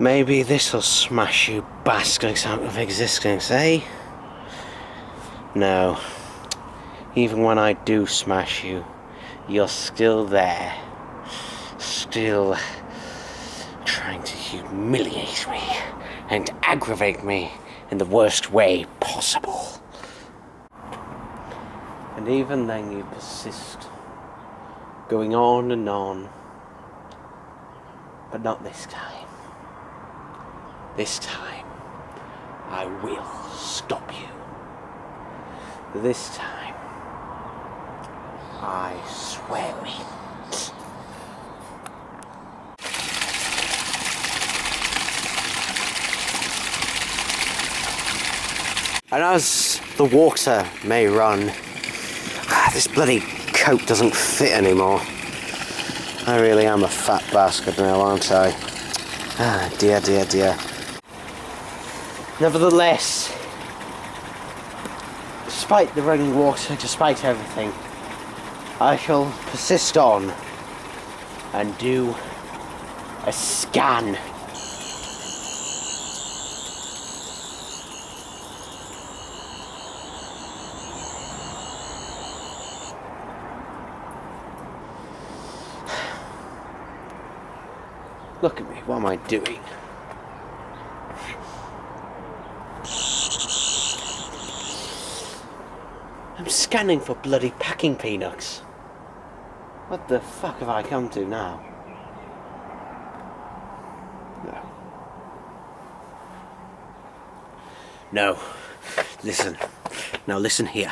Maybe this'll smash you bastards out of existence, eh? No. Even when I do smash you, you're still there. Still trying to humiliate me and aggravate me in the worst way possible. And even then you persist, going on and on. But not this time. This time, I will stop you. This time, I swear it. And as the water may run, this bloody coat doesn't fit anymore. I really am a fat bastard now, aren't I? Ah, dear, dear, dear. Nevertheless, despite the running water, despite everything, I shall persist on and do a scan. Look at me, what am I doing? I'm scanning for bloody packing peanuts. What the fuck have I come to now? No. Listen. Now listen here.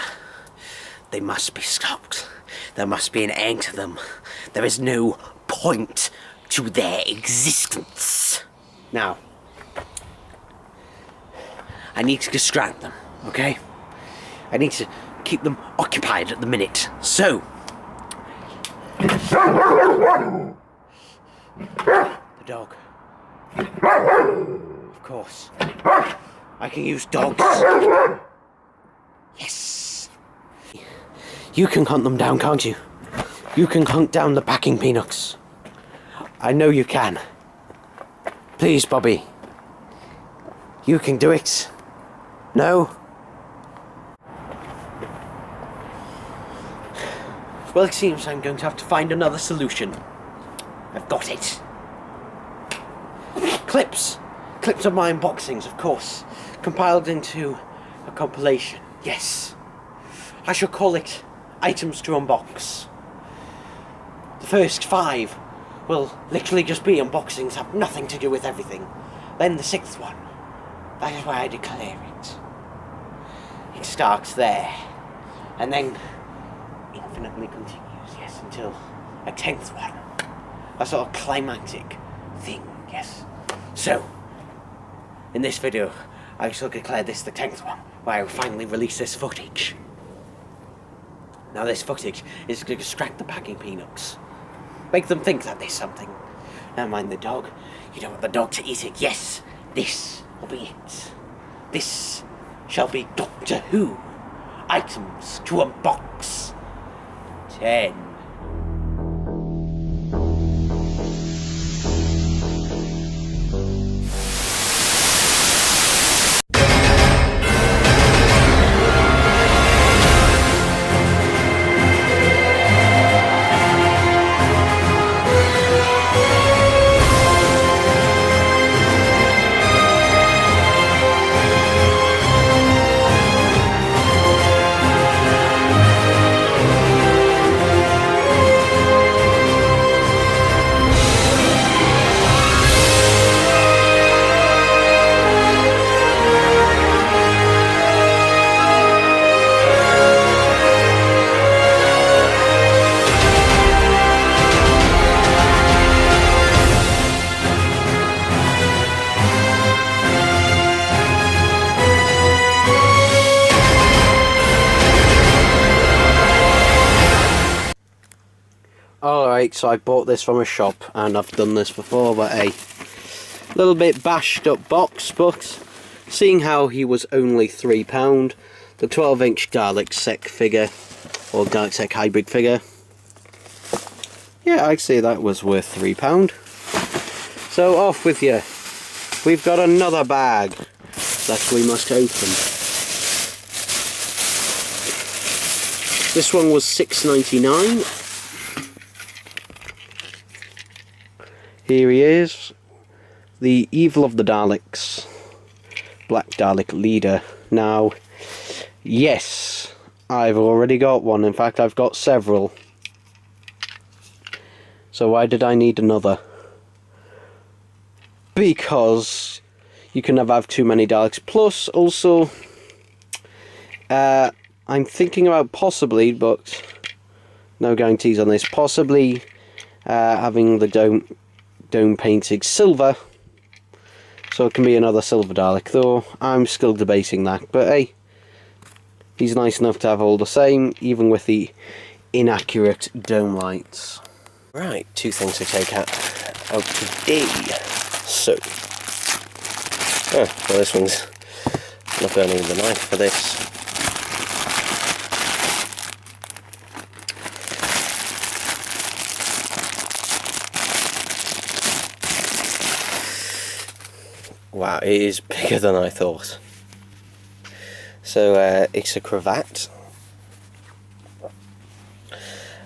They must be stopped. There must be an end to them. There is no point to their existence. Now, I need to distract them, okay? I need to keep them occupied at the minute. So, the dog. Of course. I can use dogs. Yes. You can hunt them down, can't you? You can hunt down the packing peanuts. I know you can. Please, Bobby. You can do it. No? Well, it seems I'm going to have to find another solution. I've got it. Clips. Clips of my unboxings, of course. Compiled into a compilation. Yes. I shall call it Items to Unbox. The first 5 will literally just be unboxings, have nothing to do with everything. Then the 6th one, that is why I declare it. It starts there, and then infinitely continues, yes, until a 10th one. A sort of climactic thing, yes. So, in this video, I shall declare this the 10th one, where I will finally release this footage. Now this footage is to distract the packing peanuts. Make them think that there's something. Never mind the dog. You don't want the dog to eat it. Yes, this will be it. This shall be Doctor Who. Items to Unbox 10. Alright, so I bought this from a shop, and I've done this before, but a little bit bashed up box, but seeing how he was only £3, the 12-inch Dalek-Sec figure, or Dalek-Sec hybrid figure, yeah, I'd say that was worth £3. So off with your we've got another bag that we must open. This one was $6.99. Here he is, the Evil of the Daleks, Black Dalek Leader. Now, yes, I've already got one. In fact, I've got several. So why did I need another? Because you can never have too many Daleks. Plus, also, I'm thinking about possibly, but no guarantees on this, possibly having the dome painted silver, so it can be another silver Dalek, though I'm still debating that. But hey, he's nice enough to have all the same, even with the inaccurate dome lights. Right, two things to take out today. So, well, this one's not going with the knife for this. Wow, it is bigger than I thought. So, it's a cravat.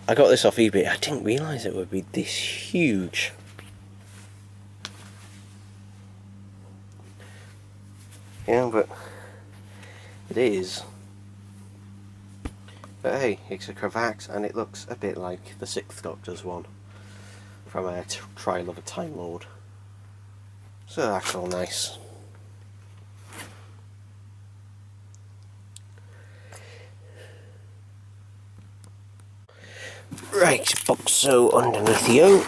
I got this off eBay. I didn't realise it would be this huge. Yeah, but it is. But hey, it's a cravat, and it looks a bit like the Sixth Doctor's one from Trial of a Time Lord. So that's all nice. Right, box so underneath you.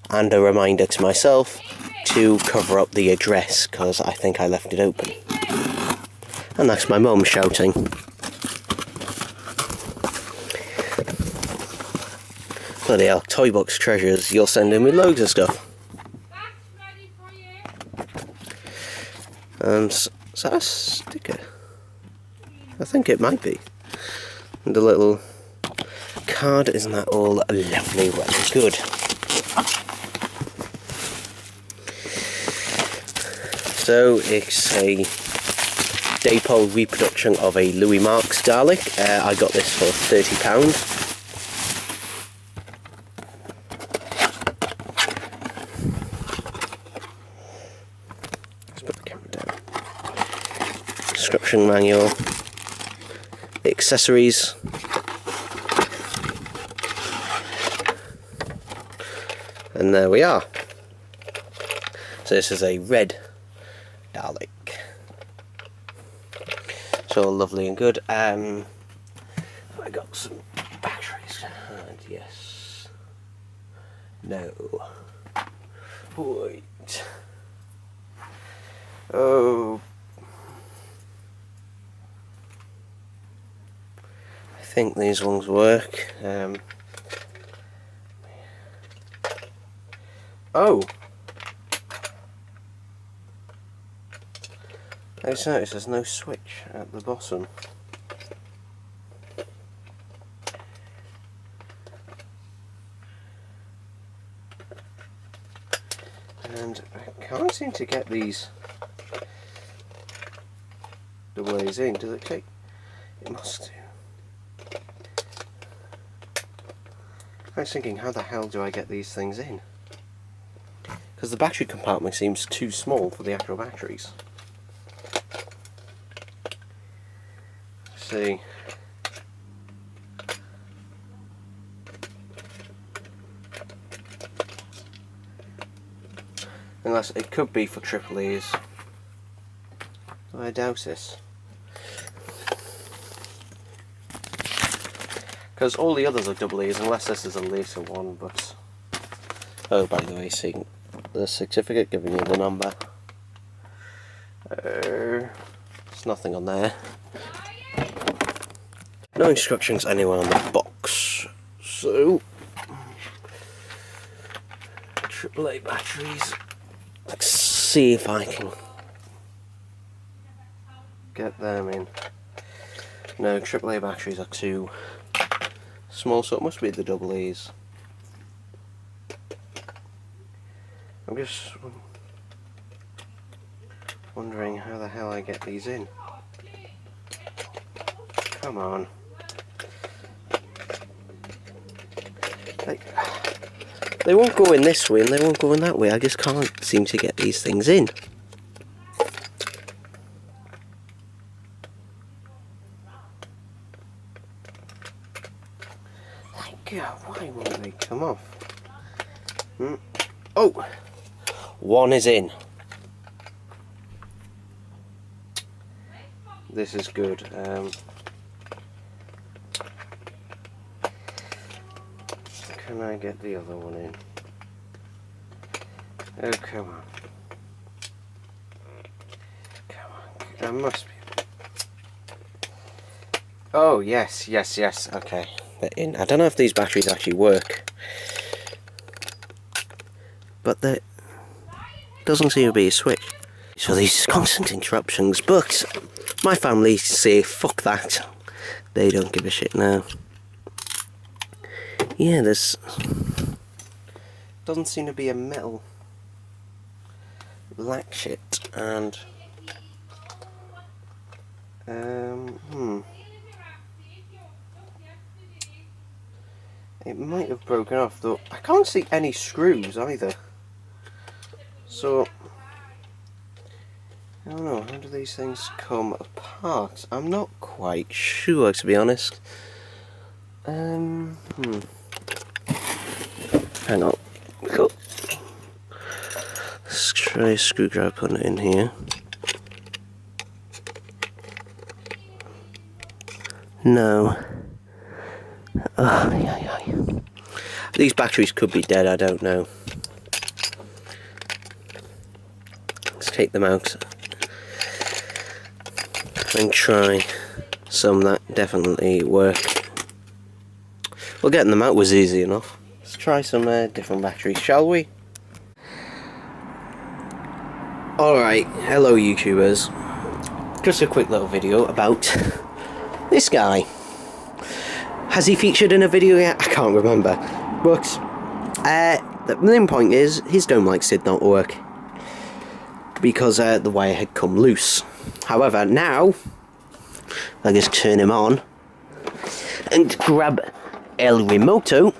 And a reminder to myself to cover up the address, because I think I left it open. And that's my mum shouting. Bloody hell, Toy Box Treasures, you're sending me loads of stuff. And is that a sticker? I think it might be. And a little card, isn't that all lovely, well and good. So it's a Dapol reproduction of a Louis Marks Dalek. I got this for £30. Let's put the camera down. Instruction manual, accessories, and there we are. So this is a red Dalek. So lovely and good. I got some batteries. And yes. No. Wait. Oh. I think these ones work. Oh. I just noticed there's no switch at the bottom. And I can't seem to get these the ways in. Does it take? It must do. I was thinking, how the hell do I get these things in? Because the battery compartment seems too small for the actual batteries. See. Unless it could be for triple E's. I doubt this. Because all the others are double E's, unless this is a later one, but... Oh, by the way, seeing the certificate giving you the number. There's nothing on there. No instructions anywhere on the box. So, AAA batteries. Let's see if I can get them in. No, AAA batteries are too small, so it must be the double E's. I'm just wondering how the hell I get these in. Come on. They won't go in this way and they won't go in that way. I just can't seem to get these things in. God, why won't they come off? Oh! One is in. This is good. Can I get the other one in? Oh, come on. Come on. There must be. Oh, yes, yes, yes. Okay. They're in. I don't know if these batteries actually work. But there doesn't seem to be a switch. So these constant interruptions, but my family say fuck that. They don't give a shit now. Yeah, there's doesn't seem to be a metal black shit, and it might have broken off, though I can't see any screws either. So I don't know, how do these things come apart? I'm not quite sure, to be honest. Hang on. Go. Let's try a screwdriver, putting it in here. No. Oh, yeah. These batteries could be dead, I don't know. Let's take them out and try some that definitely work. Well, getting them out was easy enough. Let's try some different batteries, shall we? Alright, hello YouTubers. Just a quick little video about this guy. Has he featured in a video yet? I can't remember. But the main point is, his dome lights did not work because the wire had come loose. However, now I just turn him on and grab El Remoto.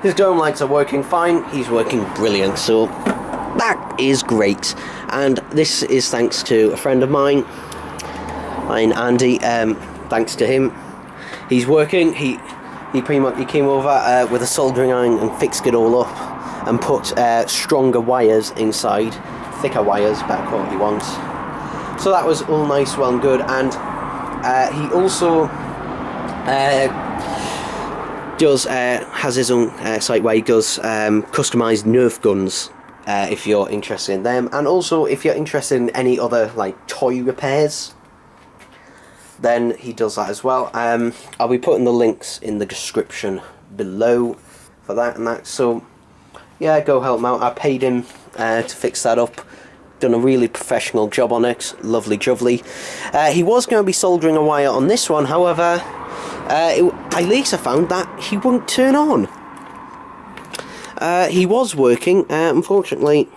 His dome lights are working fine, he's working brilliant, so that is great. And this is thanks to a friend of mine, Andy. Thanks to him, he's working. He came over with a soldering iron and fixed it all up and put stronger wires inside, thicker wires, better quality ones. So that was all nice, well and good. And he also has his own site where he does customized Nerf guns, if you're interested in them, and also if you're interested in any other like toy repairs, then he does that as well. I'll be putting the links in the description below for that and that. So yeah, go help him out. I paid him to fix that up. Done a really professional job on it. Lovely jubbly. He was going to be soldering a wire on this one, however, I later found that he wouldn't turn on. He was working, unfortunately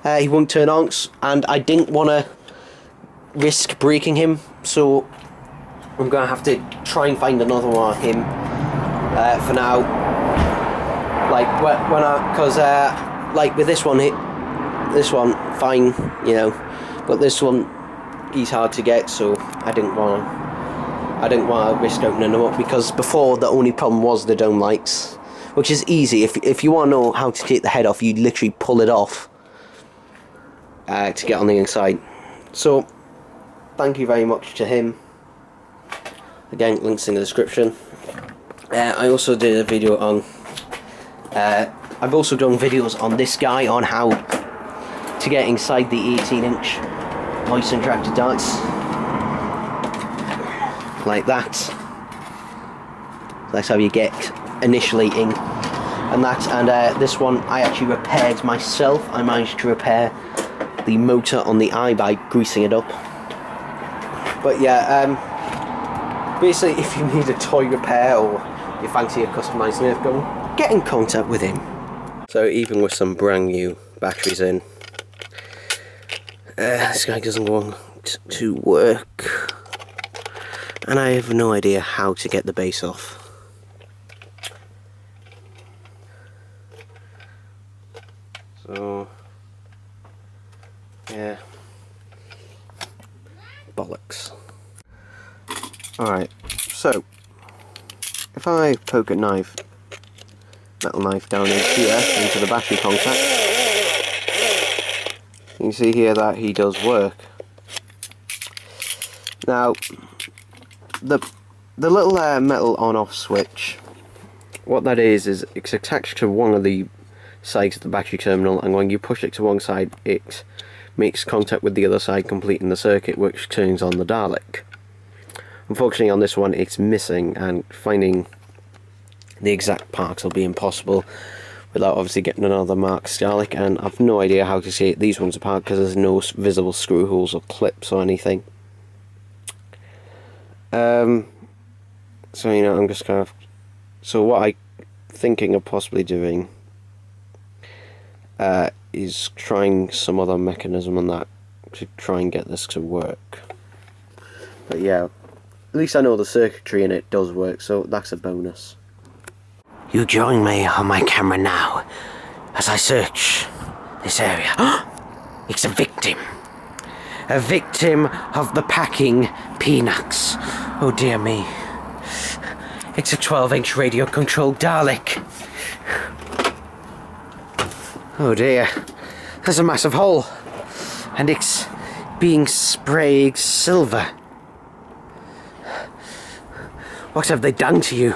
he wouldn't turn on, and I didn't want to risk breaking him, so I'm going to have to try and find another one of him for now. Like because like with this one, fine, you know, but this one he's hard to get, so I didn't want to risk opening them up, because before the only problem was the dome lights, which is easy. If you want to know how to take the head off, you literally pull it off to get on the inside. So thank you very much to him. Again, links in the description. I also did a video on I've also done videos on this guy, on how to get inside the 18-inch voice interactive darts, like that. That's how you get initially in, and that. And this one I actually repaired myself. I managed to repair the motor on the eye by greasing it up. But yeah, Basically, if you need a toy repair or you fancy a customised Nerf gun, get in contact with him. So even with some brand new batteries in, this guy doesn't want to work, and I have no idea how to get the base off. So yeah, bollocks. Alright, so if I poke a metal knife down in here into the battery contact, you can see here that he does work. Now the little metal on-off switch, what that is it's attached to one of the sides of the battery terminal, and when you push it to one side it makes contact with the other side, completing the circuit, which turns on the Dalek. Unfortunately on this one it's missing, and finding the exact parts will be impossible without obviously getting another Mark's Dalek, and I've no idea how to take these ones apart because there's no visible screw holes or clips or anything. So you know, I'm just kind of, so what I'm thinking of possibly doing is trying some other mechanism on that to try and get this to work. But yeah, at least I know the circuitry in it does work, so that's a bonus. You join me on my camera now as I search this area. It's a victim. A victim of the packing peanuts. Oh dear me. It's a 12-inch radio-controlled Dalek. Oh dear. There's a massive hole. And it's being sprayed silver. What have they done to you?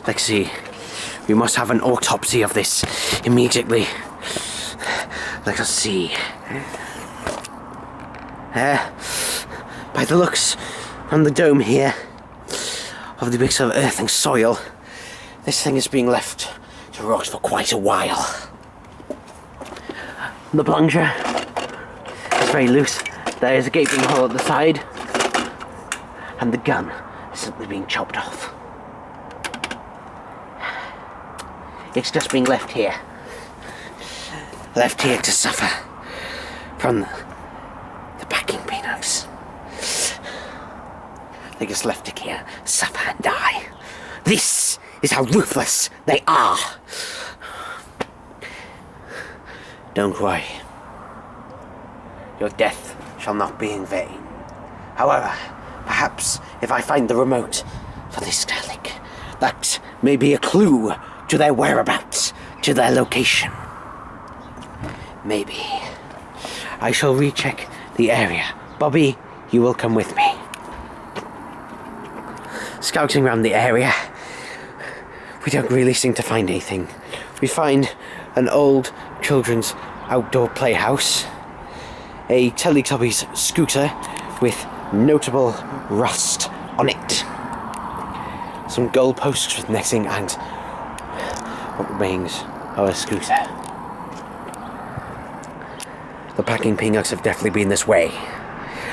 Let's see. We must have an autopsy of this immediately. Let us see. By the looks on the dome here of the mix of earth and soil, this thing is being left to rot for quite a while. The plunger is very loose. There is a gaping hole at the side, and the gun is simply being chopped off. It's just being left here. Left here to suffer from the packing peanuts. They just left it here, suffer and die. This is how ruthless they are. Don't worry. Your death shall not be in vain. However, perhaps if I find the remote for this Dalek, that may be a clue to their whereabouts, to their location. Maybe. I shall recheck the area. Bobby, you will come with me. Scouting around the area, we don't really seem to find anything. We find an old children's outdoor playhouse, a Teletubbies scooter with notable rust on it, some goalposts with netting, and what remains of a scooter. The packing peanuts have definitely been this way,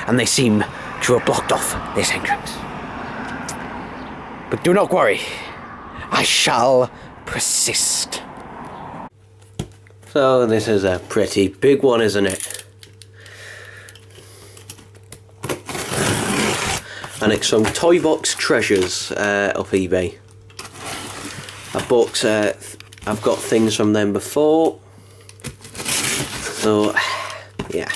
and they seem to have blocked off this entrance. But do not worry, I shall persist. So this is a pretty big one, isn't it? And it's from Toy Box Treasures off eBay. I've got things from them before, so yeah.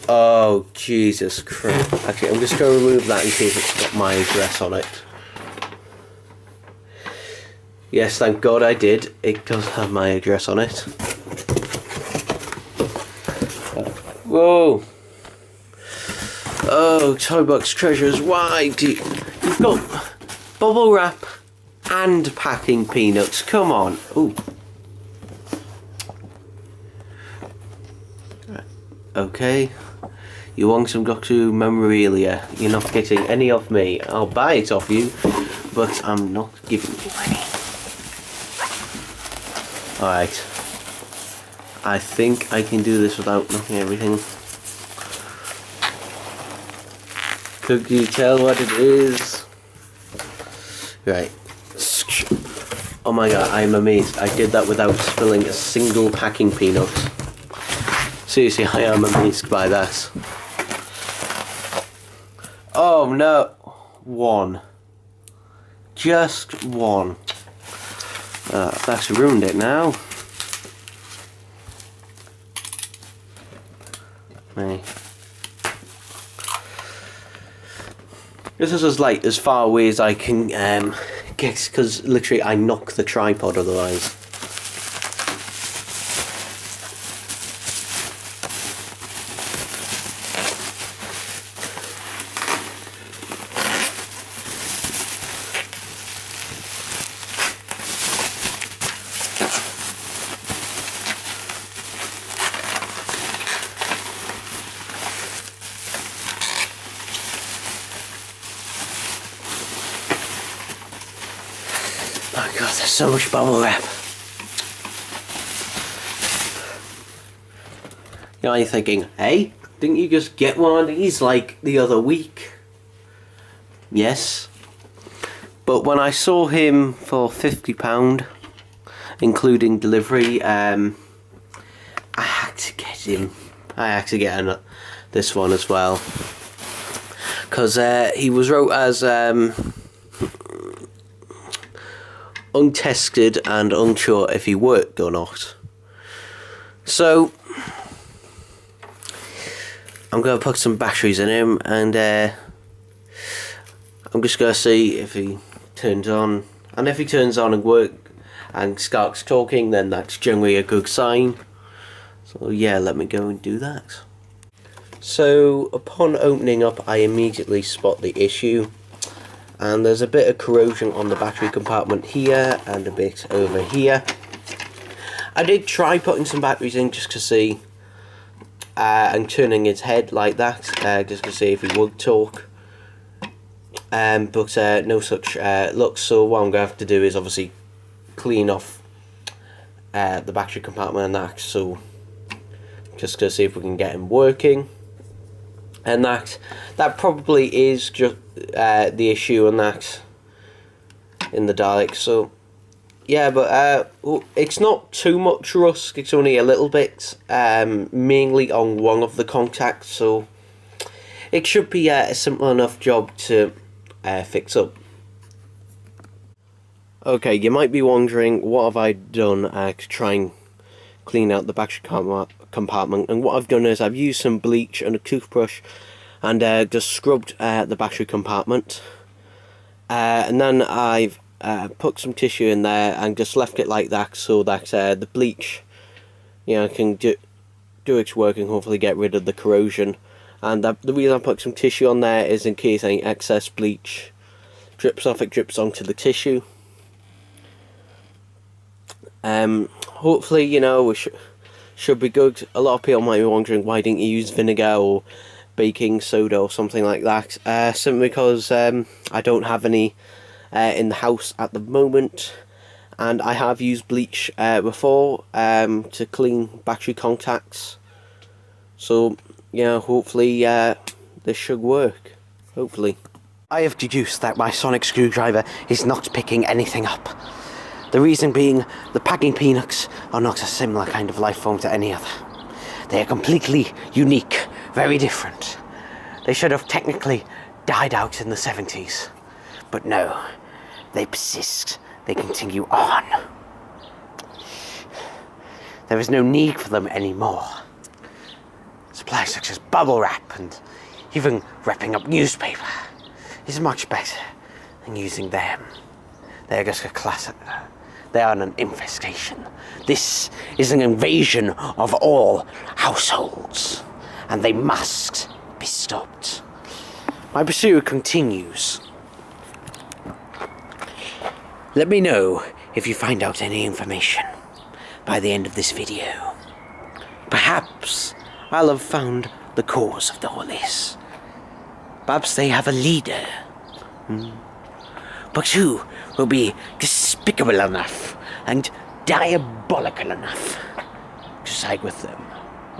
Oh Jesus Christ! Actually, I'm just going to remove that in case it's got my address on it. Yes, thank God I did. It does have my address on it. Whoa! Oh, Toy Box Treasures, why do you... You've got bubble wrap and packing peanuts, come on. Ooh. Okay. You want some Goku memorabilia. You're not getting any off me. I'll buy it off you, but I'm not giving you any. Alright. I think I can do this without knocking everything. Could you tell what it is? Right. Oh my god, I'm amazed. I did that without spilling a single packing peanut. Seriously, I am amazed by that. Oh no. One. Just one. I've actually ruined it now. Right. This is as far away as I can get, because literally I knock the tripod otherwise. Oh god, there's so much bubble wrap. You know, you're thinking, hey, didn't you just get one of these like the other week? Yes. But when I saw him for £50, including delivery, I had to get him. I had to get this one as well. Because he was wrote as untested and unsure if he worked or not. So I'm going to put some batteries in him, and I'm just going to see if he turns on. And if he turns on and works and starts talking, then that's generally a good sign. So yeah, let me go and do that. So upon opening up, I immediately spot the issue. And there's a bit of corrosion on the battery compartment here and a bit over here. I did try putting some batteries in just to see, and turning his head like that, just to see if he would talk. But no such luck, so what I'm going to have to do is obviously clean off the battery compartment and that, so just to see if we can get him working. And that probably is just the issue, and that in the Dalek. So yeah, but it's not too much rust. It's only a little bit, mainly on one of the contacts. So it should be a simple enough job to fix up. Okay, you might be wondering, what have I done to try and clean out the battery compartment? And what I've done is I've used some bleach and a toothbrush and just scrubbed the battery compartment, and then I've put some tissue in there and just left it like that, so that the bleach, you know, can do its work and hopefully get rid of the corrosion. And the reason I put some tissue on there is in case any excess bleach drips off, it drips onto the tissue. Hopefully, you know, we should be good. A lot of people might be wondering, why didn't you use vinegar or baking soda or something like that? Simply because I don't have any in the house at the moment, and I have used bleach before to clean battery contacts. So yeah, hopefully this should work. Hopefully. I have deduced that my sonic screwdriver is not picking anything up. The reason being, the packing peanuts are not a similar kind of life form to any other. They are completely unique, very different. They should have technically died out in the 70s. But no, they persist. They continue on. There is no need for them anymore. Supplies such as bubble wrap and even wrapping up newspaper is much better than using them. They are just a class. They are an infestation. This is an invasion of all households, and they must be stopped. My pursuit continues. Let me know if you find out any information by the end of this video. Perhaps I'll have found the cause of all this. Perhaps they have a leader. But who will be despicable enough and diabolical enough to side with them.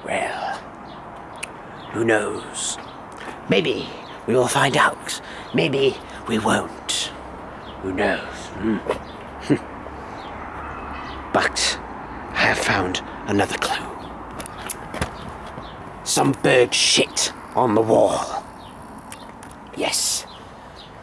Well, who knows? Maybe we will find out. Maybe we won't. Who knows? But I have found another clue. Some bird shit on the wall. Yes,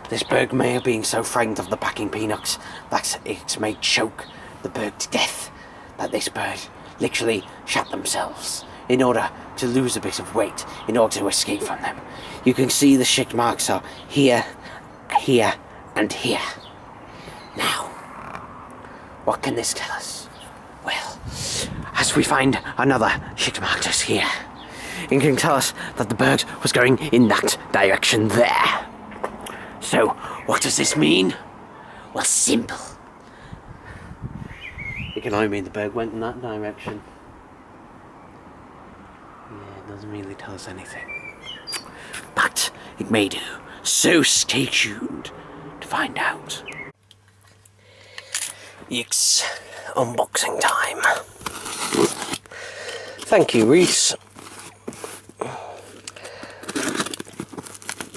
this bird may have been so frightened of the packing peanuts that it may choke the bird to death, that this bird literally shat themselves in order to lose a bit of weight, in order to escape from them. You can see the shit marks are here, here, and here. Now, what can this tell us? Well, as we find another shit mark just here, it can tell us that the bird was going in that direction there. So, what does this mean? Well, simple. It can only mean the bird went in that direction. Yeah, it doesn't really tell us anything. But it may do. So stay tuned to find out. It's unboxing time. Thank you, Reese.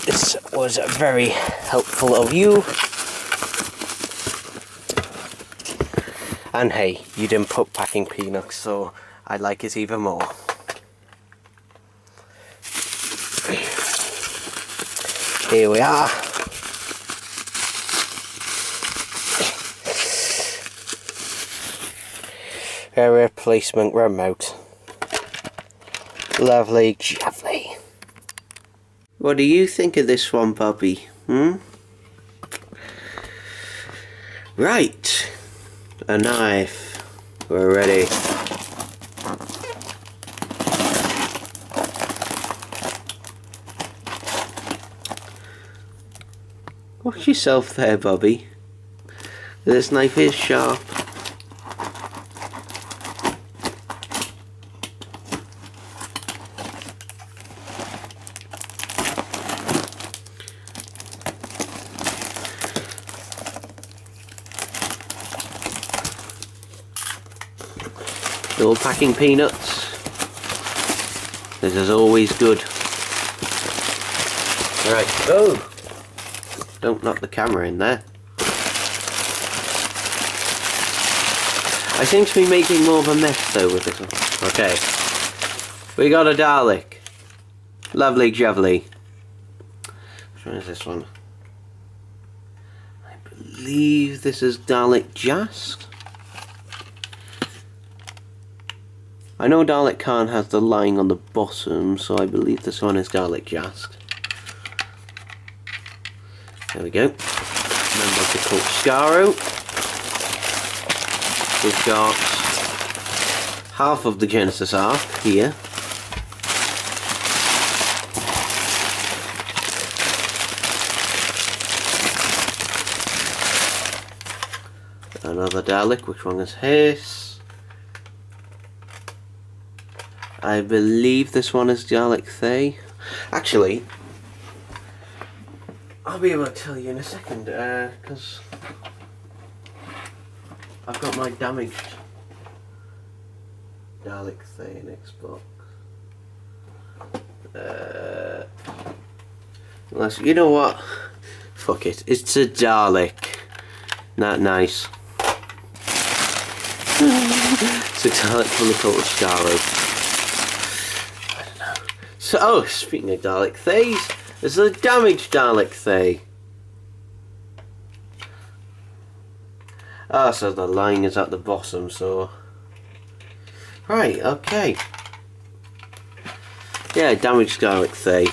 This was very helpful of you. And hey, you didn't put packing peanuts, so I like it even more. Here we are. A replacement remote. Lovely jubbly. What do you think of this one, Bobby? Right. A knife. We're ready. Watch yourself there, Bobby. This knife is sharp. Little packing peanuts. This is always good. Right, oh! Don't knock the camera in there. I seem to be making more of a mess though with this one. Okay. We got a Dalek. Lovely jubbly. Which one is this one? I believe this is Dalek Jask. I know Dalek Khan has the line on the bottom, so I believe this one is Dalek Jask. There we go. Remember to call Scaro. We've got half of the Genesis Arc here. Another Dalek, which one is his? I believe this one is Dalek Thay. Actually, I'll be able to tell you in a second, because I've got my damaged Dalek Thay in Xbox. Unless, you know what? Fuck it. It's a Dalek. Not nice. It's a Dalek from the Cult of Skaro. So, oh, speaking of Dalek Thays, there's a damaged Dalek Thay. Ah, so the line is at the bottom, so... Right, okay. Yeah, damaged Dalek Thay.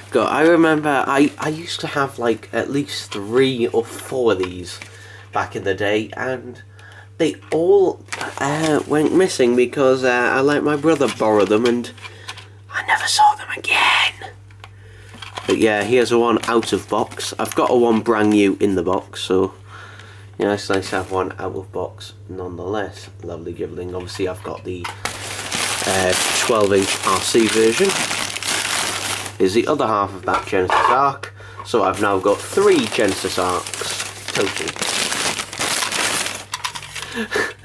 God, I remember I used to have like at least 3 or 4 of these back in the day, and they all went missing because I let my brother borrow them and I never saw them again. But yeah, here's a one out of box. I've got a one brand new in the box, so yeah, it's nice to have one out of box nonetheless. Lovely gibbling. Obviously I've got the 12-inch RC version. Here's the other half of that Genesis Arc. So I've now got 3 Genesis Arcs total.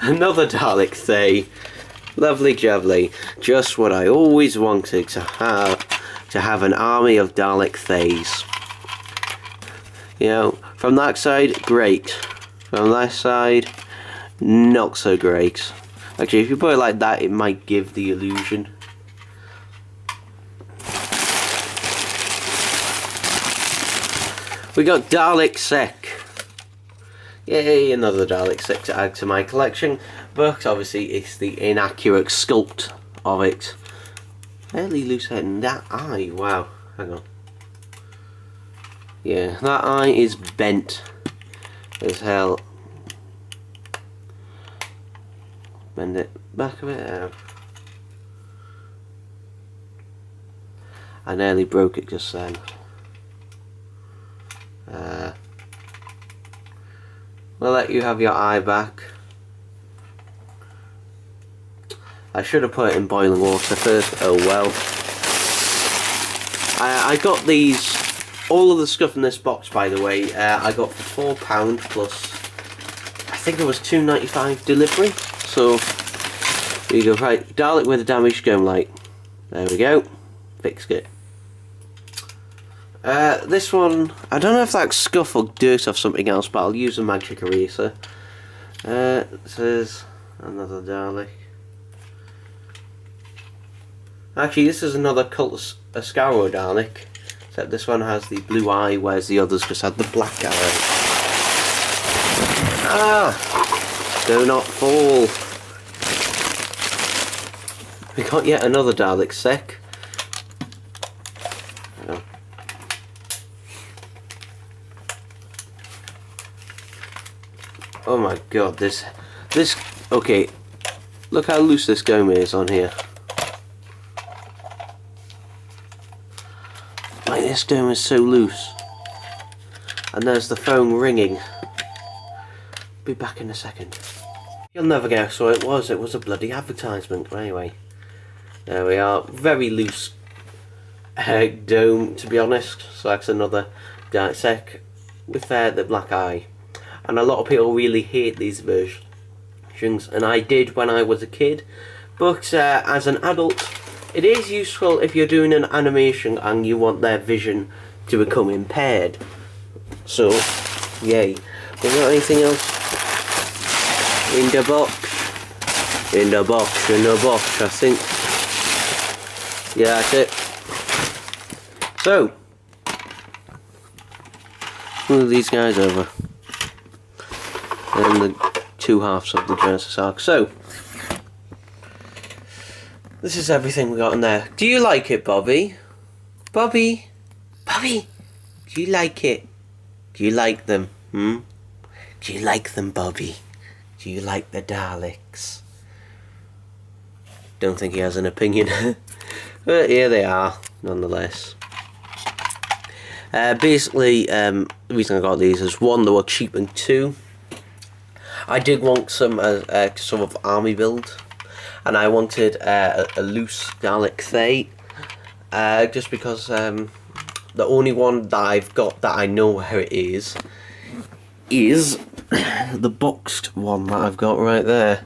Another Dalek Thay. Lovely jubbly. Just what I always wanted to have an army of Dalek Thays. You know, from that side, great. From that side, not so great. Actually, if you put it like that, it might give the illusion. We got Dalek Sec. Yay, another Dalek Sec to add to my collection. But obviously it's the inaccurate sculpt of it. Fairly loose head, and that eye, wow, hang on. Yeah, that eye is bent as hell. Bend it back a bit out. I nearly broke it just then. We'll let you have your eye back. I should have put it in boiling water first. Oh well. I got these, all of the stuff in this box, by the way, I got for £4 plus, I think it was £2.95 delivery. So there you go. Right, Dalek with a damaged gum light. There we go. Fixed it. This one, I don't know if that's scuff or dirt off something else, but I'll use a magic eraser. This is another Dalek. Actually, this is another Cult Ascaro Dalek, except this one has the blue eye, whereas the others just had the black eye. Ah! Do not fall. We got yet another Dalek Sec. Oh my god, this, okay, look how loose this gum is on here. Like, this gum is so loose. And there's the phone ringing. Be back in a second. You'll never guess what it was a bloody advertisement. But anyway, there we are, very loose dome, to be honest. So that's another Dalek Sec with the black eye. And a lot of people really hate these versions, and I did when I was a kid. But as an adult, it is useful if you're doing an animation and you want their vision to become impaired. So, yay. We got anything else? In the box. In the box, in the box, I think. Yeah, that's it. So, move these guys over. And the two halves of the Genesis Ark. So, this is everything we got in there. Do you like it, Bobby? Bobby? Bobby? Do you like it? Do you like them? Do you like them, Bobby? Do you like the Daleks? Don't think he has an opinion. But here they are, nonetheless. Basically, the reason I got these is, one, they were cheap, and two, I did want some sort of army build, and I wanted a loose Dalek Thay, just because the only one that I've got that I know where it is the boxed one that I've got right there.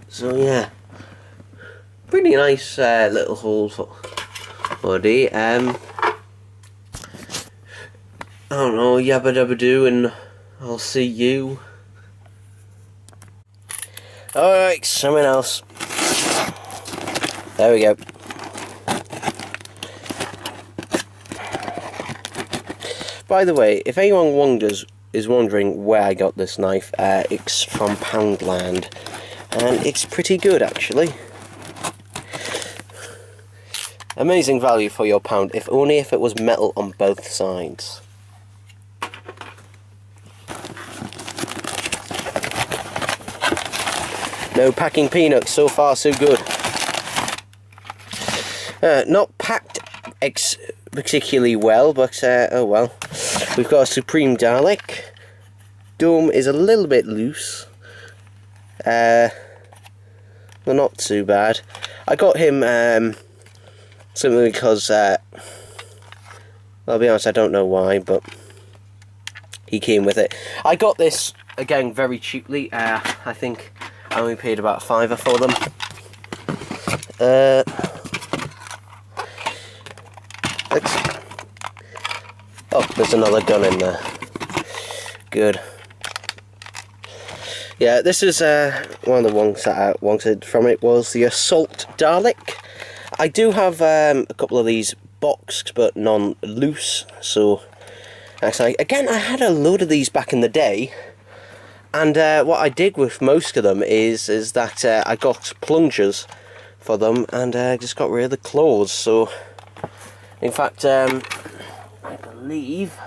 So yeah, pretty nice little haul for buddy. I don't know, yabba dabba doo, and I'll see you. Alright, something else. There we go. By the way, if anyone is wondering where I got this knife, it's from Poundland, and it's pretty good actually. Amazing value for your pound, if only if it was metal on both sides. No packing peanuts, so far so good. Not packed particularly well, but oh well. We've got a Supreme Dalek. Dome is a little bit loose. Well, not too bad. I got him simply because, I'll be honest, I don't know why, but he came with it. I got this again very cheaply. I think I only paid about £5 for them. Oh, there's another gun in there. Good. Yeah, this is one of the ones that I wanted from it was the Assault Dalek. I do have a couple of these boxed but non-loose, so actually, again, I had a load of these back in the day, and what I did with most of them is that I got plungers for them, and I just got rid of the claws. So, in fact, I believe,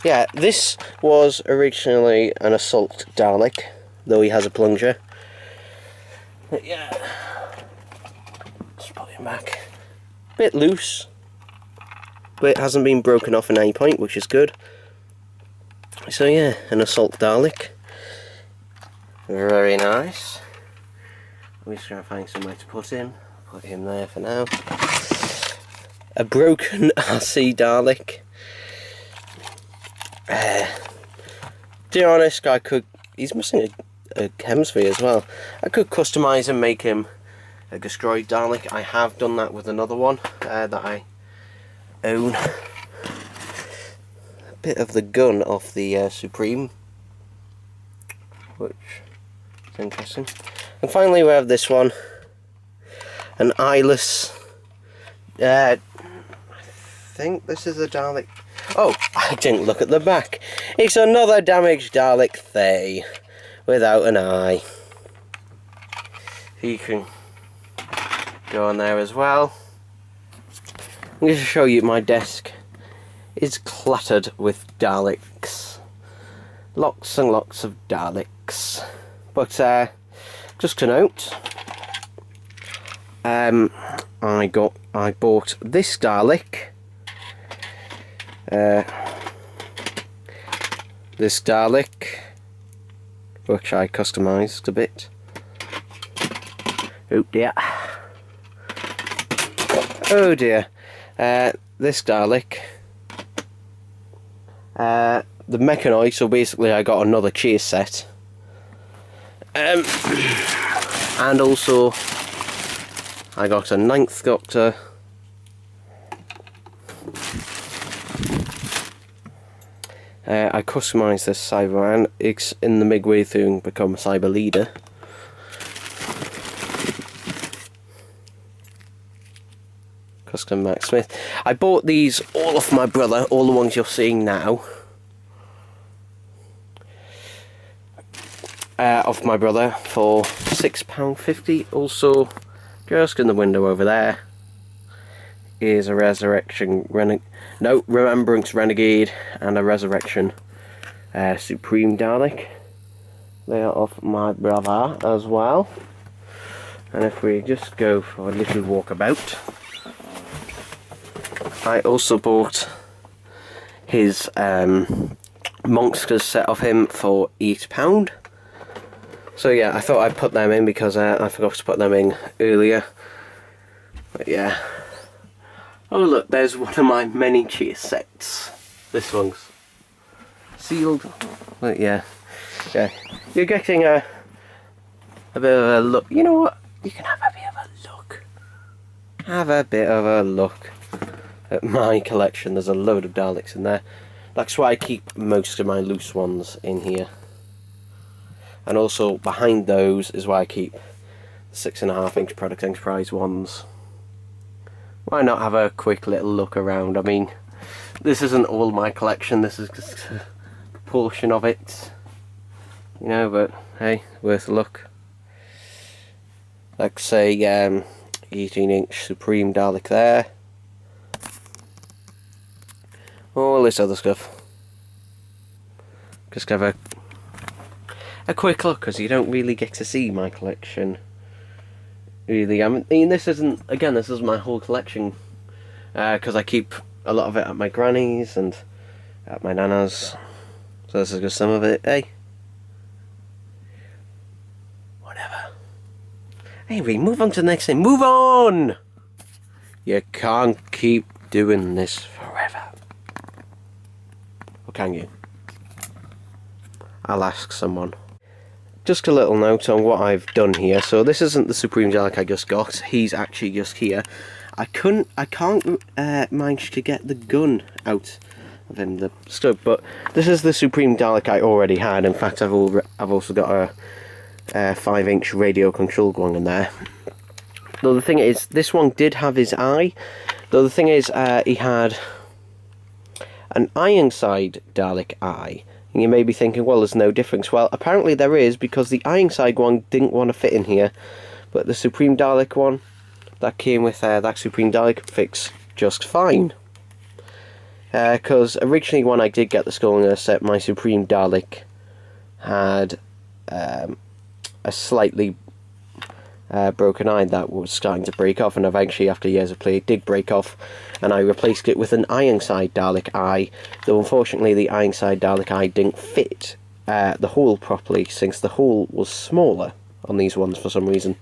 yeah, this was originally an Assault Dalek, though he has a plunger. But yeah, just put him back. Bit loose, but it hasn't been broken off at any point, which is good. So yeah, an Assault Dalek. Very nice. I'm just going to find somewhere to put him. Put him there for now. A broken RC Dalek. To be honest, I could... He's missing a hemisphere as well. I could customise and make him a destroyed Dalek. I have done that with another one that I own. A bit of the gun off the Supreme, which is interesting. And finally we have this one, an eyeless, I think this is a Dalek. Oh, I didn't look at the back. It's another damaged Dalek 30 without an eye. You can go on there as well. I'm going to show you my desk is cluttered with Daleks. Lots and lots of Daleks. But just to note, I bought this Dalek. This Dalek, which I customised a bit. Oh dear. Oh dear. This Dalek. The Mechanoid, so basically I got another chase set. And also I got a 9th Doctor. I customised this Cyberman. It's in the midway through and become a Cyber Leader. Custom Max Smith. I bought these all off my brother, all the ones you're seeing now. Off my brother for £6.50. Also, just in the window over there is a Remembrance Renegade and a Resurrection Supreme Dalek. They are off my brother as well. And if we just go for a little walkabout, I also bought his Monsters set of him for £8. So yeah, I thought I'd put them in because I forgot to put them in earlier. But yeah. Oh look, there's one of my many cheer sets. This one's sealed. But yeah. Yeah. You're getting a bit of a look. You know what? You can have a bit of a look. Have a bit of a look at my collection. There's a load of Daleks in there. That's why I keep most of my loose ones in here. And also behind those is why I keep the 6.5-inch Product Enterprise ones. Why not have a quick little look around? I mean, this isn't all my collection, this is just a proportion of it. You know, but hey, worth a look. Like say, 18-inch Supreme Dalek there. All this other stuff. Just have a quick look, because you don't really get to see my collection. Really, I mean, this isn't, again, this is my whole collection, because I keep a lot of it at my granny's and at my nana's. So this is just some of it, hey? Whatever. Anyway, move on to the next thing. Move on! You can't keep doing this forever. can you? I'll ask someone. Just a little note on what I've done here. So this isn't the Supreme Dalek I just got. He's actually just here. I can't manage to get the gun out of him, the stud. But this is the Supreme Dalek I already had. In fact, I've also got a 5-inch radio control going in there. Though the thing is, this one did have his eye. Though the thing is, he had an Ironside Dalek eye. And you may be thinking, well, there's no difference. Well, apparently there is, because the Ironside one didn't want to fit in here. But the Supreme Dalek one, that came with that Supreme Dalek, fits just fine. Because originally when I did get the Skull and Earth set, my Supreme Dalek had a slightly broken eye that was starting to break off, and eventually after years of play it did break off, and I replaced it with an Ironside Dalek eye, though unfortunately the Ironside Dalek eye didn't fit the hole properly, since the hole was smaller on these ones for some reason.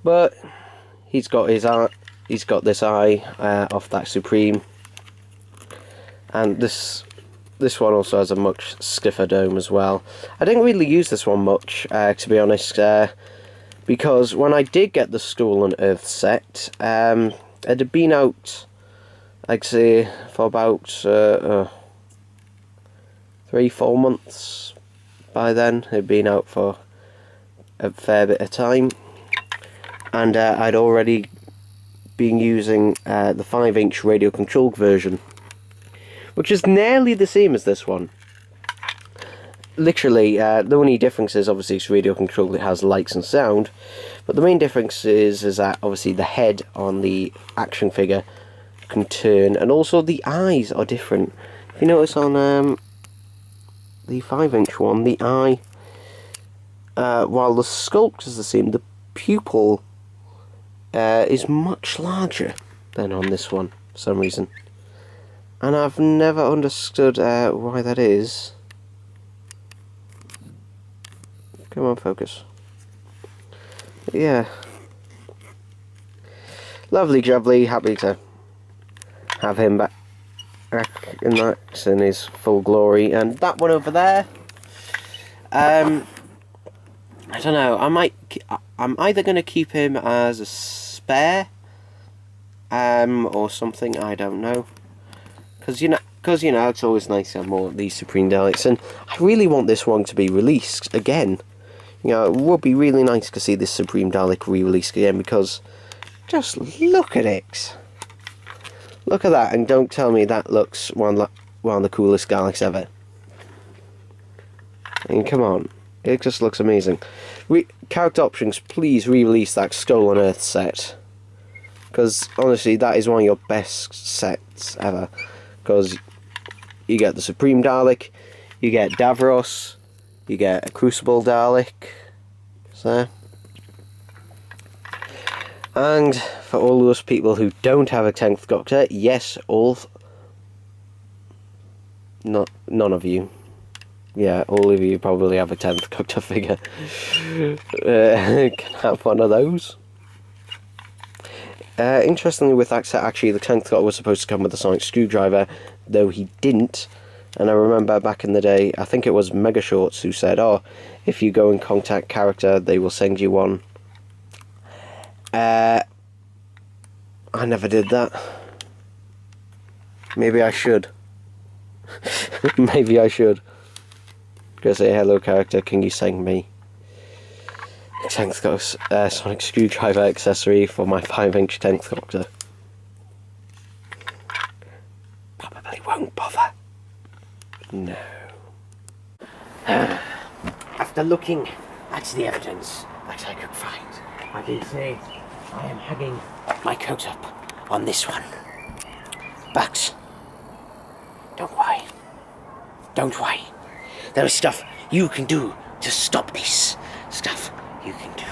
But he's got his eye, he's got this eye off that Supreme, and this one also has a much stiffer dome as well. I didn't really use this one much, to be honest, because when I did get the Skull and Earth set, it had been out, I'd say, for about 3-4 months by then. It had been out for a fair bit of time, and I'd already been using the 5-inch radio controlled version, which is nearly the same as this one. Literally, the only difference is obviously it's radio controlled, it has lights and sound, but the main difference is that obviously the head on the action figure can turn, and also the eyes are different. If you notice on the 5-inch one, the eye, while the sculpt is the same, the pupil is much larger than on this one for some reason. And I've never understood why that is. Come on, focus. Yeah. Lovely jubbly, happy to have him back in that, in his full glory. And that one over there, I don't know, I'm either going to keep him as a spare, or something, I don't know. Because you know, it's always nice to have more of these Supreme Daleks, and I really want this one to be released again. You know, it would be really nice to see this Supreme Dalek re-released again, because just look at it. Look at that, and don't tell me that looks one of the coolest Daleks ever. I mean, come on, it just looks amazing. Character options, please re-release that Skull on Earth set, because honestly, that is one of your best sets ever. Because you get the Supreme Dalek, you get Davros, you get a Crucible Dalek, so. And for all those people who don't have a 10th Doctor, yes, none of you. Yeah, all of you probably have a 10th Doctor figure. Can have one of those. Interestingly, with that set, actually, the 10th Doctor was supposed to come with a sonic screwdriver, though he didn't. And I remember back in the day, I think it was Mega Shorts who said, oh, if you go and contact character, they will send you one. I never did that. Maybe I should. Maybe I should. Go say, hello character, can you send me 10th Doctor sonic screwdriver accessory for my 5-inch 10th Doctor? Probably won't bother. No. After looking at the evidence that I could find, I can say I am hanging my coat up on this one. But don't worry. Don't worry. There is stuff you can do to stop this. Stuff you can do.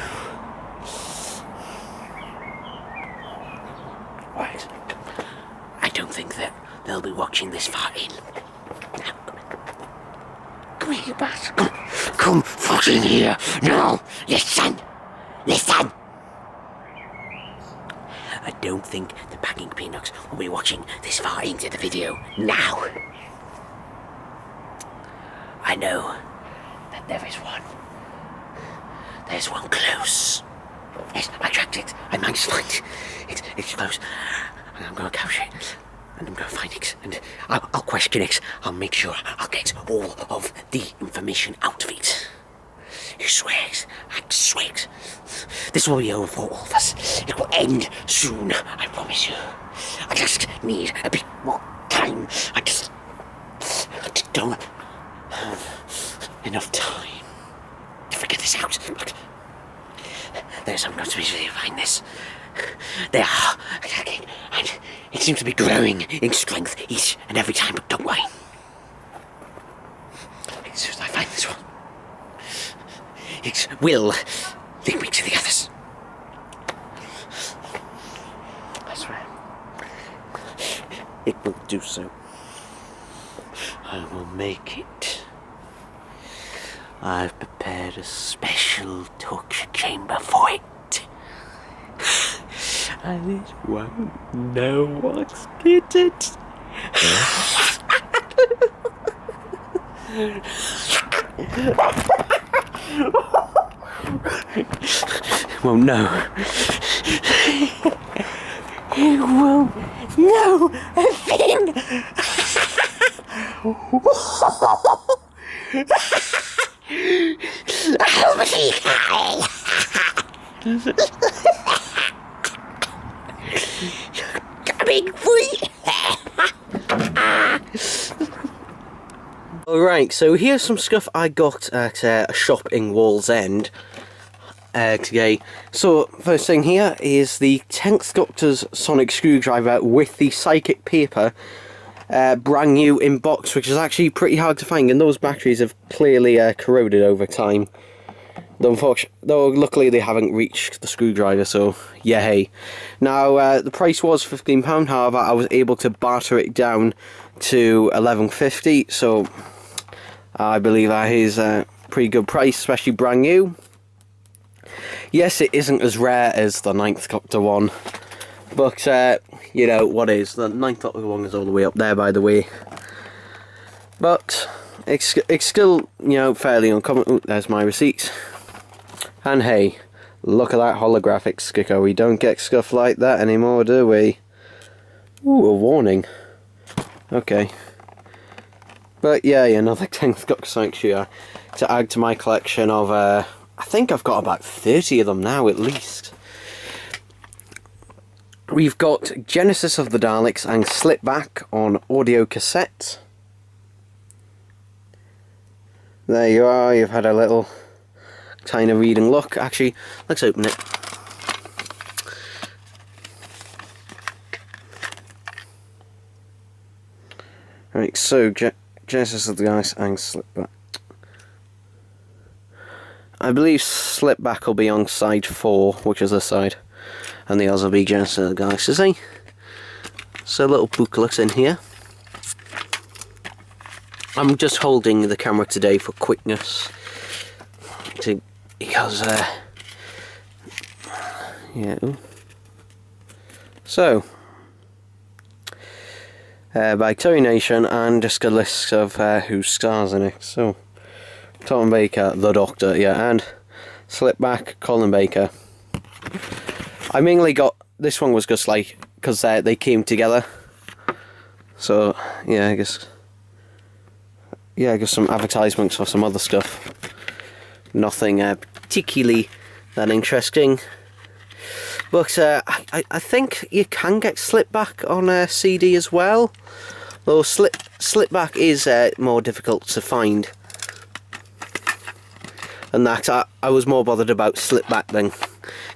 Right. I don't think that they'll be watching this far in. Now, come here, you bastard. Come fucking here. Now, listen. Listen. don't think the packing peanuts will be watching this far into the video now. I know that there is one. There's one close. Yes, I tracked it. I managed to find it. It's close. And I'm going to capture it. And I'm going to find it. And I'll question it. I'll make sure I'll get all of the information out of it. You swear it. I swear it. This will be over for all of us. It will end soon, I promise you. I just need a bit more time. I just don't have enough time to figure this out. But there's some good species to find this. They are attacking, and it seems to be growing in strength each and every time, but don't worry. As soon as I find this one, it will link me to the others. I swear. It will do so. I will make it. I've prepared a special torture chamber for it. And it won't know what's hit it. It won't know. It won't know a thing. Coming for you. Alright, so here's some stuff I got at a shop in Wallsend today. So, first thing here is the 10th Doctor's sonic screwdriver with the psychic paper, brand new in box, which is actually pretty hard to find, and those batteries have clearly corroded over time. Though luckily they haven't reached the screwdriver, so yeah, hey. Now, the price was £15, however, I was able to barter it down to £11.50, so I believe that is a pretty good price, especially brand new. Yes, it isn't as rare as the 9th Doctor one, but, you know, what is? The 9th Doctor one is all the way up there, by the way. But, it's still, you know, fairly uncommon. Ooh, there's my receipt. And hey, look at that holographic sticker. We don't get stuff like that anymore, do we? Ooh, a warning. Okay. But yeah, another 10th Doctor Sanctuary to add to my collection of, I think I've got about 30 of them now, at least. We've got Genesis of the Daleks and Slip Back on audio cassette. There you are, you've had a little tiny reading look. Actually, let's open it. Right, so Genesis of the Daleks and Slip Back. I believe Slip Back will be on side 4, which is this side, and the others will be Genesis of the Galaxy. See? So little booklets in here. I'm just holding the camera today for quickness, because yeah. So by Terry Nation, and just a list of who stars in it. So Tom Baker, the Doctor, yeah, and Slip Back, Colin Baker. I mainly got this one was just like because they came together. So yeah, I guess some advertisements for some other stuff. Nothing particularly that interesting. But I think you can get Slip Back on CD as well. Though Slip Back is more difficult to find. And that I was more bothered about Slip Back than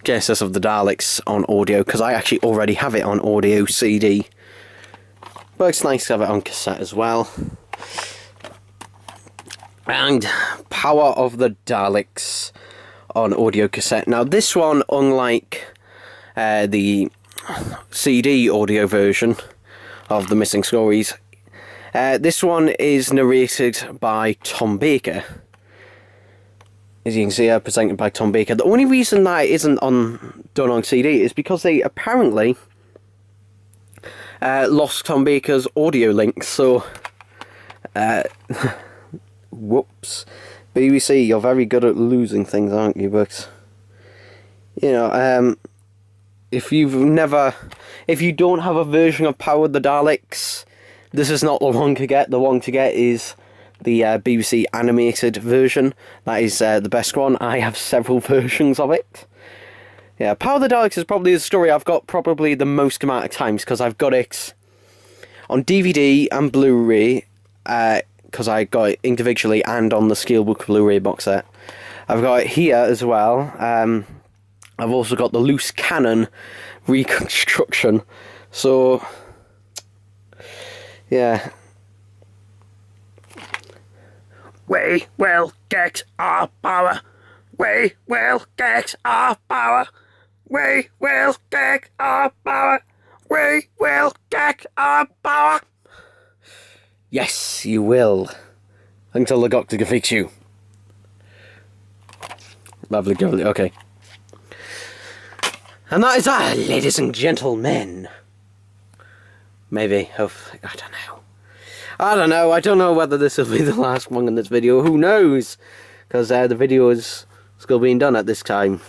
Genesis of the Daleks on audio, because I actually already have it on audio CD. But it's nice to have it on cassette as well. And Power of the Daleks on audio cassette. Now this one, unlike the CD audio version of The Missing Stories, this one is narrated by Tom Baker. As you can see, presented by Tom Baker. The only reason that it isn't done on CD is because they apparently lost Tom Baker's audio link, so whoops. BBC, you're very good at losing things, aren't you? But you know, if you don't have a version of Power the Daleks, this is not the one to get. The one to get is the BBC animated version. That is the best one. I have several versions of it. Yeah, Power the Daleks is probably the story I've got probably the most amount of times, because I've got it on DVD and Blu-ray, because I got it individually, and on the Scalebook Blu-ray box set. I've got it here as well. I've also got the loose cannon reconstruction. So, yeah. We will get our power. We will get our power. We will get our power. We will get our power. Yes, you will. Until the doctor can fix you. Lovely, lovely, okay. And that is that, ladies and gentlemen. Maybe, I don't know. I don't know whether this will be the last one in this video. Who knows? Because the video is still being done at this time.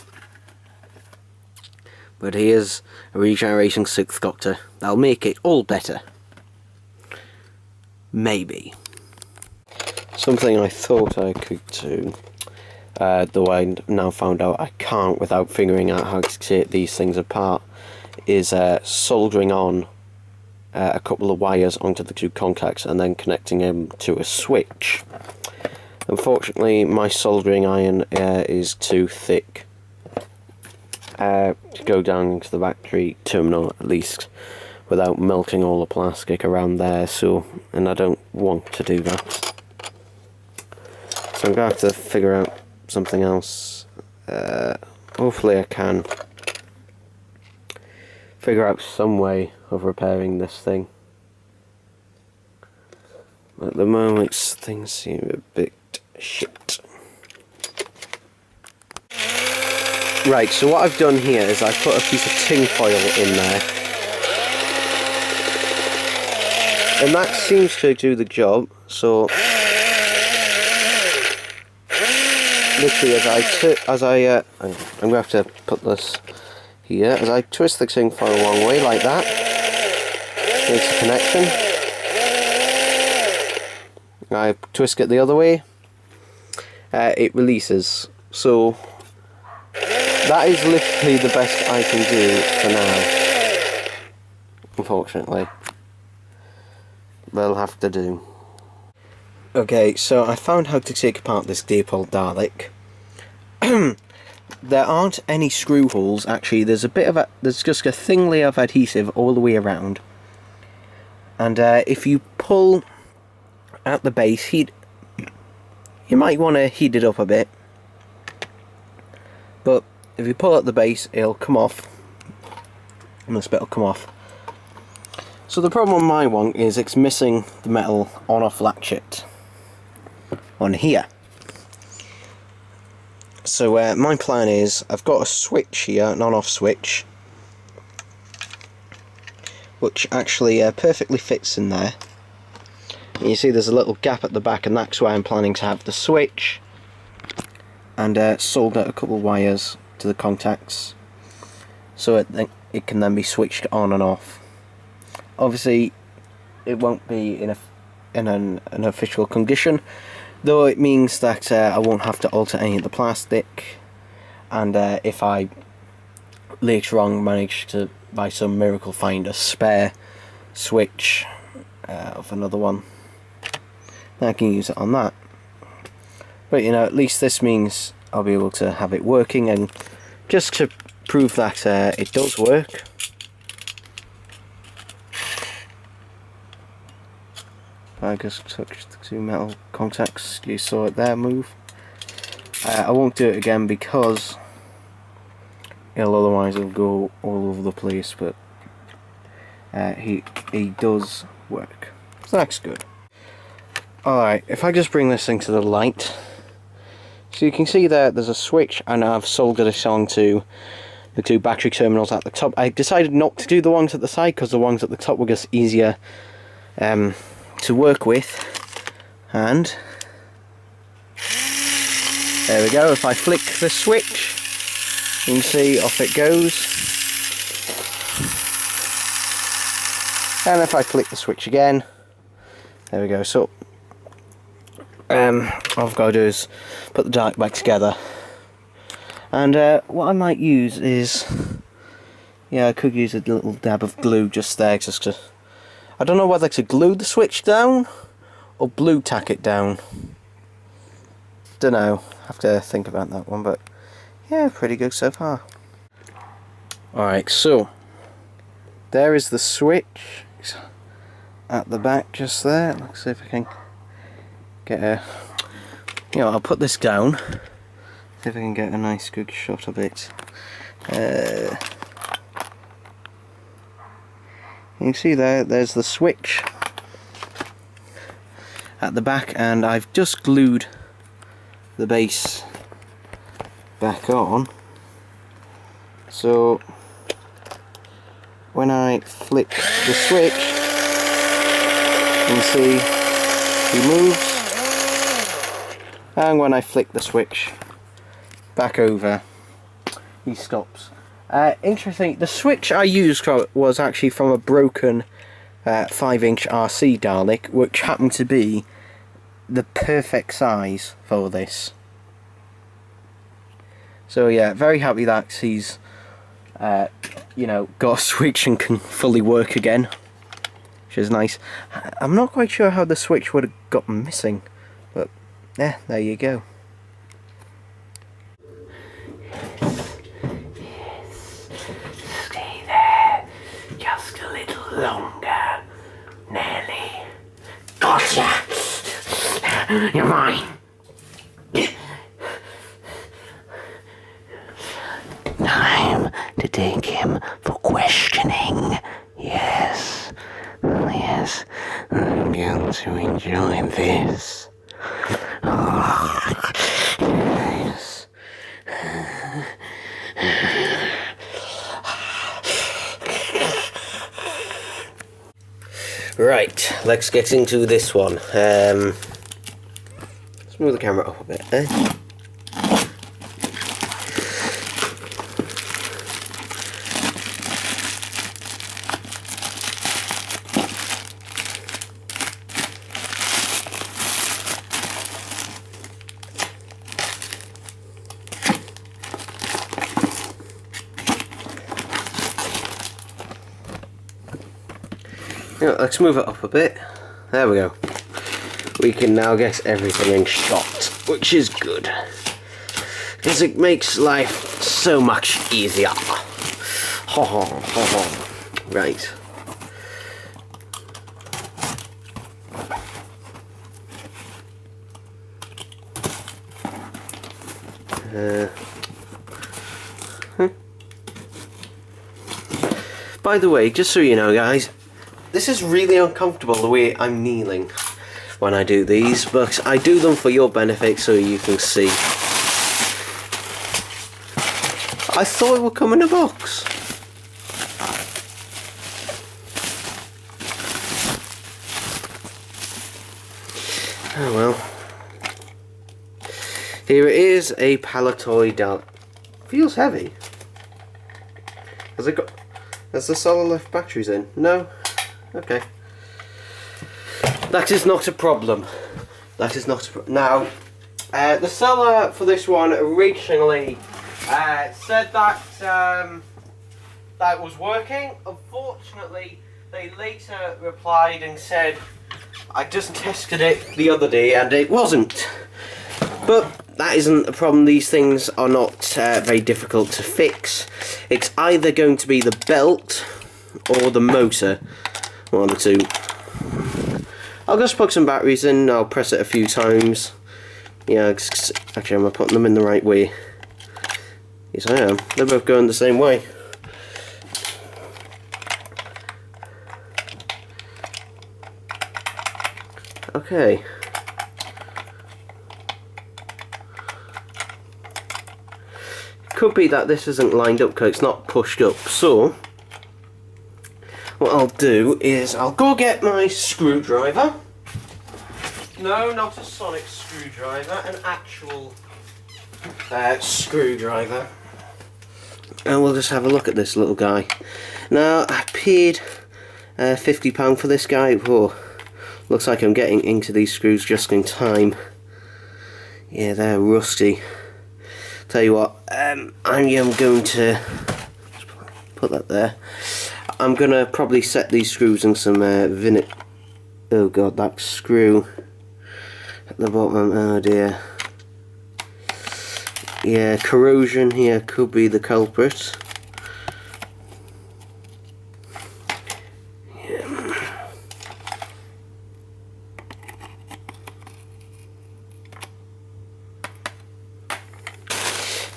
But here's a regeneration 6th Doctor. That'll make it all better. Maybe. Something I thought I could do, though I now found out I can't without figuring out how to take these things apart, is soldering on a couple of wires onto the 2 contacts and then connecting them to a switch. Unfortunately, my soldering iron is too thick to go down into the battery terminal, at least, without melting all the plastic around there, and I don't want to do that. So I'm going to have to figure out something else. Hopefully I can figure out some way of repairing this thing. At the moment things seem a bit shit. Right, so what I've done here is I've put a piece of tin foil in there. And that seems to do the job, so literally I'm going to have to put this here, as I twist the tin foil one way like that, makes a connection. I twist it the other way, it releases. So that is literally the best I can do for now, unfortunately. They'll have to do. Okay, so I found how to take apart this Dapol Dalek. There aren't any screw holes, actually. There's just a thin layer of adhesive all the way around. And if you pull at the base, you might want to heat it up a bit. But if you pull at the base, it'll come off. And this bit will come off. So the problem with my one is it's missing the metal on-off latchet on here. So my plan is, I've got a switch here, an on-off switch, which actually perfectly fits in there. And you see there's a little gap at the back, and that's why I'm planning to have the switch, and solder a couple of wires to the contacts, so it can then be switched on and off. Obviously, it won't be in an official condition, though it means that I won't have to alter any of the plastic, and if I later on manage to, by some miracle, find a spare switch of another one, then I can use it on that. But you know, at least this means I'll be able to have it working, and just to prove that it does work, I just touched the 2 metal contacts. You saw it there move. I won't do it again because otherwise it'll go all over the place, but he does work, so that's good. Alright, if I just bring this thing to the light, so you can see there's a switch, and I've soldered it onto the two battery terminals at the top. I decided not to do the ones at the side because the ones at the top were just easier to work with. And there we go. If I flick the switch, you can see off it goes. And if I flick the switch again, there we go. So all I've got to do is put the dark back together. And what I might use is, yeah, I could use a little dab of glue just there, just to, I don't know whether to glue the switch down or blue tack it down. Don't know, have to think about that one, but yeah, pretty good so far. Alright, so there is the switch at the back just there. Let's see if I can get a, you know, I'll put this down. See if I can get a nice good shot of it. You can see there's the switch at the back, and I've just glued the base back on. So when I flick the switch, you can see he moves, and when I flick the switch back over, he stops. Interesting, the switch I used was actually from a broken 5-inch RC Dalek, which happened to be the perfect size for this. So yeah, very happy that he's you know, got a switch and can fully work again, which is nice. I'm not quite sure how the switch would have got missing, but yeah, there you go. Just a little longer, Nelly. Gotcha! You're mine. Time to take him for questioning. Yes. Yes. I'm going to enjoy this. Oh, yes. Right, let's get into this one. Let's move the camera up a bit, eh? Let's move it up a bit. There we go. We can now get everything in shot, which is good, because it makes life so much easier. Ho ho ho ho. Right. By the way, just so you know, guys, this is really uncomfortable the way I'm kneeling when I do these, but I do them for your benefit so you can see. I thought it would come in a box. Oh well. Here it is, a Palatoy Dalek. Feels heavy. Has the solid left batteries in? No? Okay. That is not a problem. That is not a problem. Now, the seller for this one originally said that that was working. Unfortunately, they later replied and said, I just tested it the other day and it wasn't. But that isn't a problem. These things are not very difficult to fix. It's either going to be the belt or the motor. One of the two. I'll just plug some batteries in. I'll press it a few times. Yeah, actually, am I putting them in the right way? Yes, I am. They're both going the same way. Okay. could be that this isn't lined up because it's not pushed up. So what I'll do is I'll go get my screwdriver. No, not a sonic screwdriver, an actual screwdriver. And we'll just have a look at this little guy. Now, I paid £50 for this guy. Whoa, looks like I'm getting into these screws just in time. Yeah, they're rusty. Tell you what, I am going to put that there. I'm going to probably set these screws in some vinegar. Oh god, that screw at the bottom, oh dear. Yeah, corrosion here could be the culprit.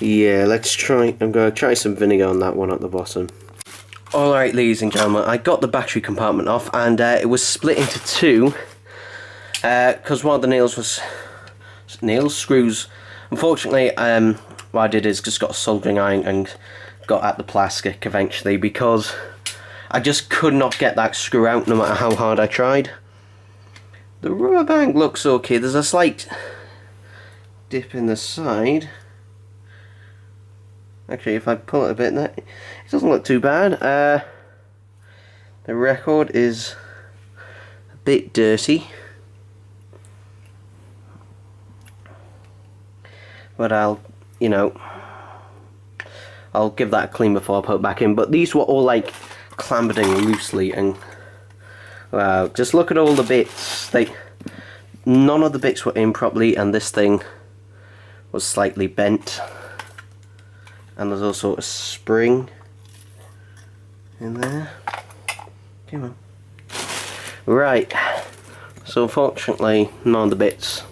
Yeah, let's try. I'm going to try some vinegar on that one at the bottom. Alright, ladies and gentlemen, I got the battery compartment off, and it was split into two because one of the nails was screws. Unfortunately, what I did is just got a soldering iron and got at the plastic eventually, because I just could not get that screw out no matter how hard I tried. The rubber band looks okay. There's a slight dip in the side. Actually, if I pull it a bit, it doesn't look too bad. The record is a bit dirty, but I'll give that a clean before I put it back in. But these were all like clambered in loosely, and wow, just look at all the bits. None of the bits were in properly, and this thing was slightly bent. And there's also a spring in there. Come on. Right. So unfortunately, none of the bits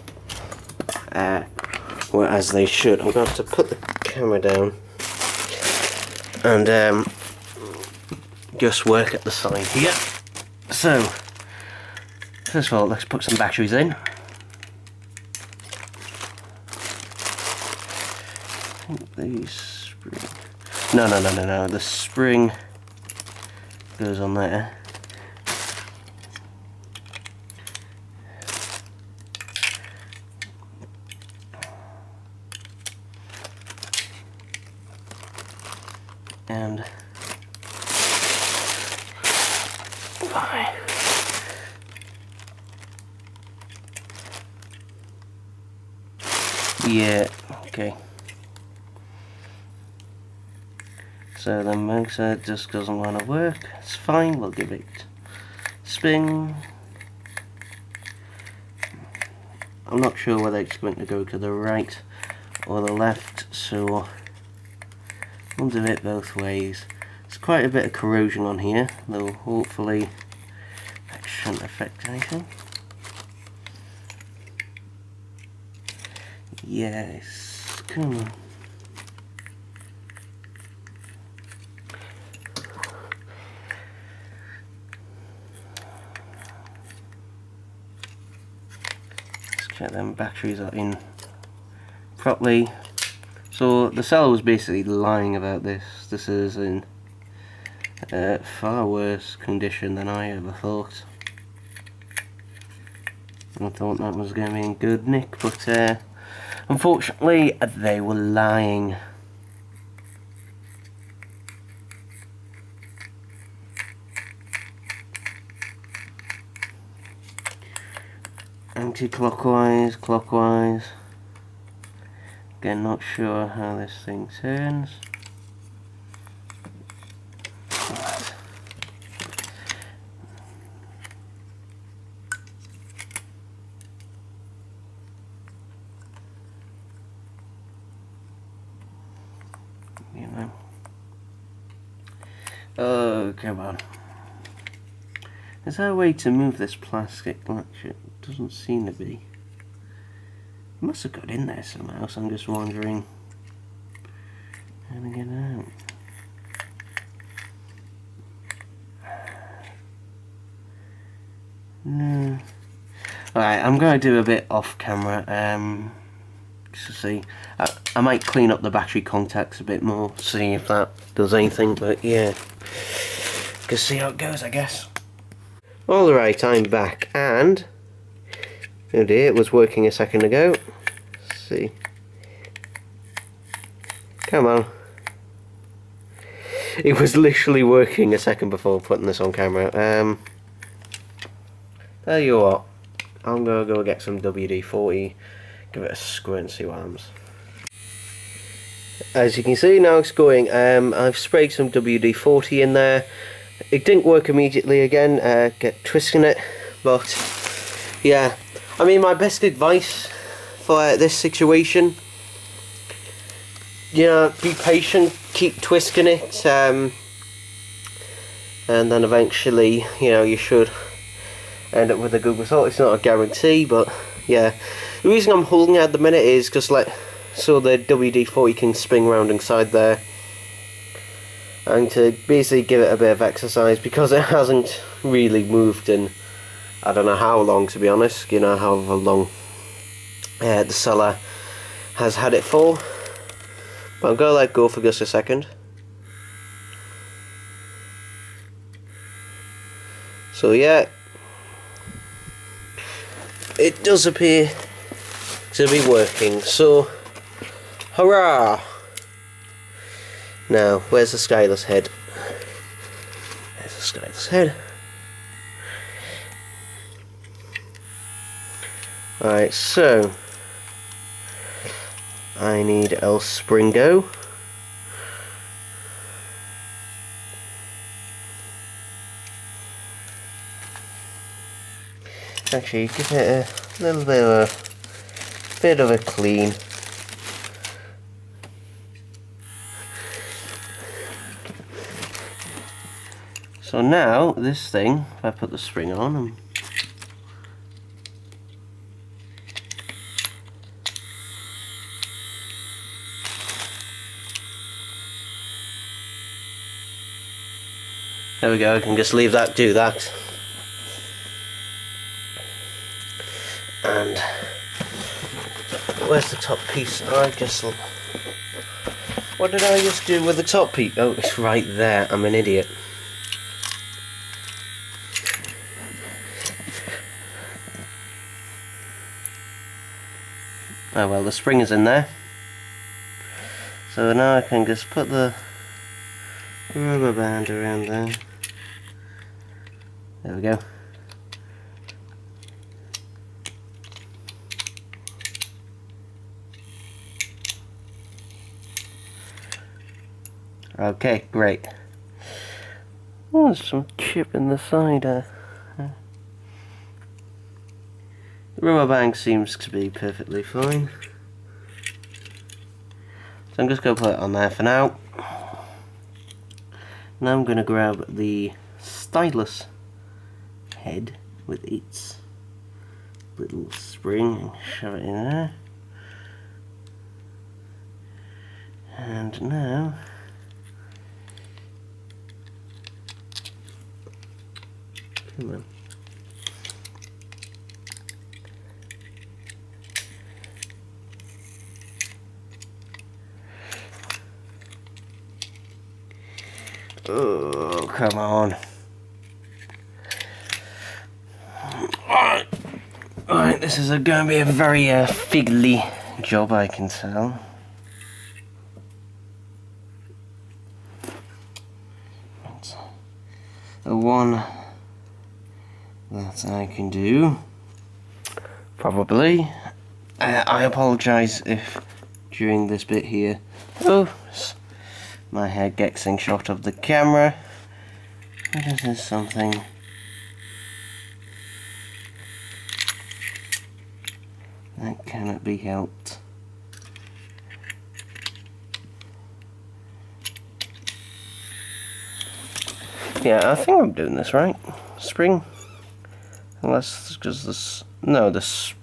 were as they should. I'm going to have to put the camera down and just work at the side here. So, first of all, let's put some batteries in. I think these. No, the spring goes on there. And fine. Yeah, okay. So the motor just doesn't want to work. It's fine, we'll give it a spin. I'm not sure whether it's going to go to the right or the left, so we'll do it both ways. There's quite a bit of corrosion on here, though hopefully that shouldn't affect anything. Yes, come on. Check them batteries are in properly. So the seller was basically lying about this. This is in far worse condition than I ever thought. I thought that was going to be in good nick, but unfortunately they were lying. Anti-clockwise, clockwise. Again, not sure how this thing turns. You know. Oh, come on. Is there a way to move this plastic latch? It doesn't seem to be. It must have got in there somehow, so I'm just wondering how to get out. No. Alright, I'm going to do a bit off camera, to see. I might clean up the battery contacts a bit more, see if that does anything, but yeah. Just see how it goes, I guess. Alright, I'm back, and oh dear, it was working a second ago. Let's see. Come on. It was literally working a second before putting this on camera. Tell you what, I'm gonna go get some WD-40, give it a squirt and see what happens. As you can see, now it's going. I've sprayed some WD-40 in there. It didn't work immediately again, get twisting it, but yeah. I mean, my best advice for this situation, you know, be patient, keep twisting it, and then eventually, you know, you should end up with a good result. It's not a guarantee, but yeah. The reason I'm holding it at the minute is because, like, so the WD-40 can spin around inside there, and to basically give it a bit of exercise, because it hasn't really moved in I don't know how long, to be honest. You know, however long the seller has had it for. But I'm going to let go for just a second. So yeah, it does appear to be working, so hurrah! Now, where's the Skylar's head? There's the Skylar's head. Alright, so I need El Springo. Actually, give it a little bit of a clean. So now this thing, if I put the spring on, there we go, I can just leave that, do that. And where's the top piece? What did I just do with the top piece? Oh, it's right there. I'm an idiot. Oh well, the spring is in there. So now I can just put the rubber band around there. There we go. Okay, great. Oh, there's some chip in the side. The rubber band seems to be perfectly fine. So I'm just going to put it on there for now. Now I'm going to grab the stylus head with its little spring and shove it in there. And now come on. Oh, come on. Alright, this is going to be a very fiddly job, I can tell. That's the one that I can do. Probably. I apologise if during this bit here, my head gets in shot of the camera. This is something that cannot be helped. Yeah, I think I'm doing this right. Spring. Unless because this. No, this.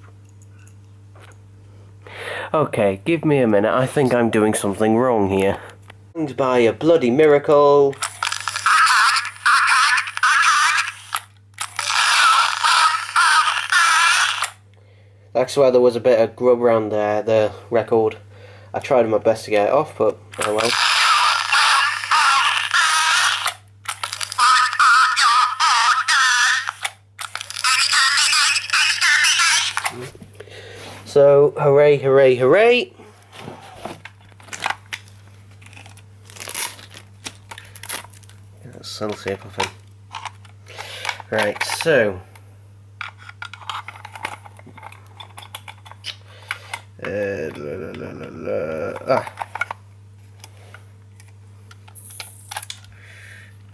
Okay, give me a minute. I think I'm doing something wrong here. By a bloody miracle. That's where there was a bit of grub around there, the record. I tried my best to get it off, but oh well. So, hooray, hooray, hooray! That's sellotape, I think. Right, so...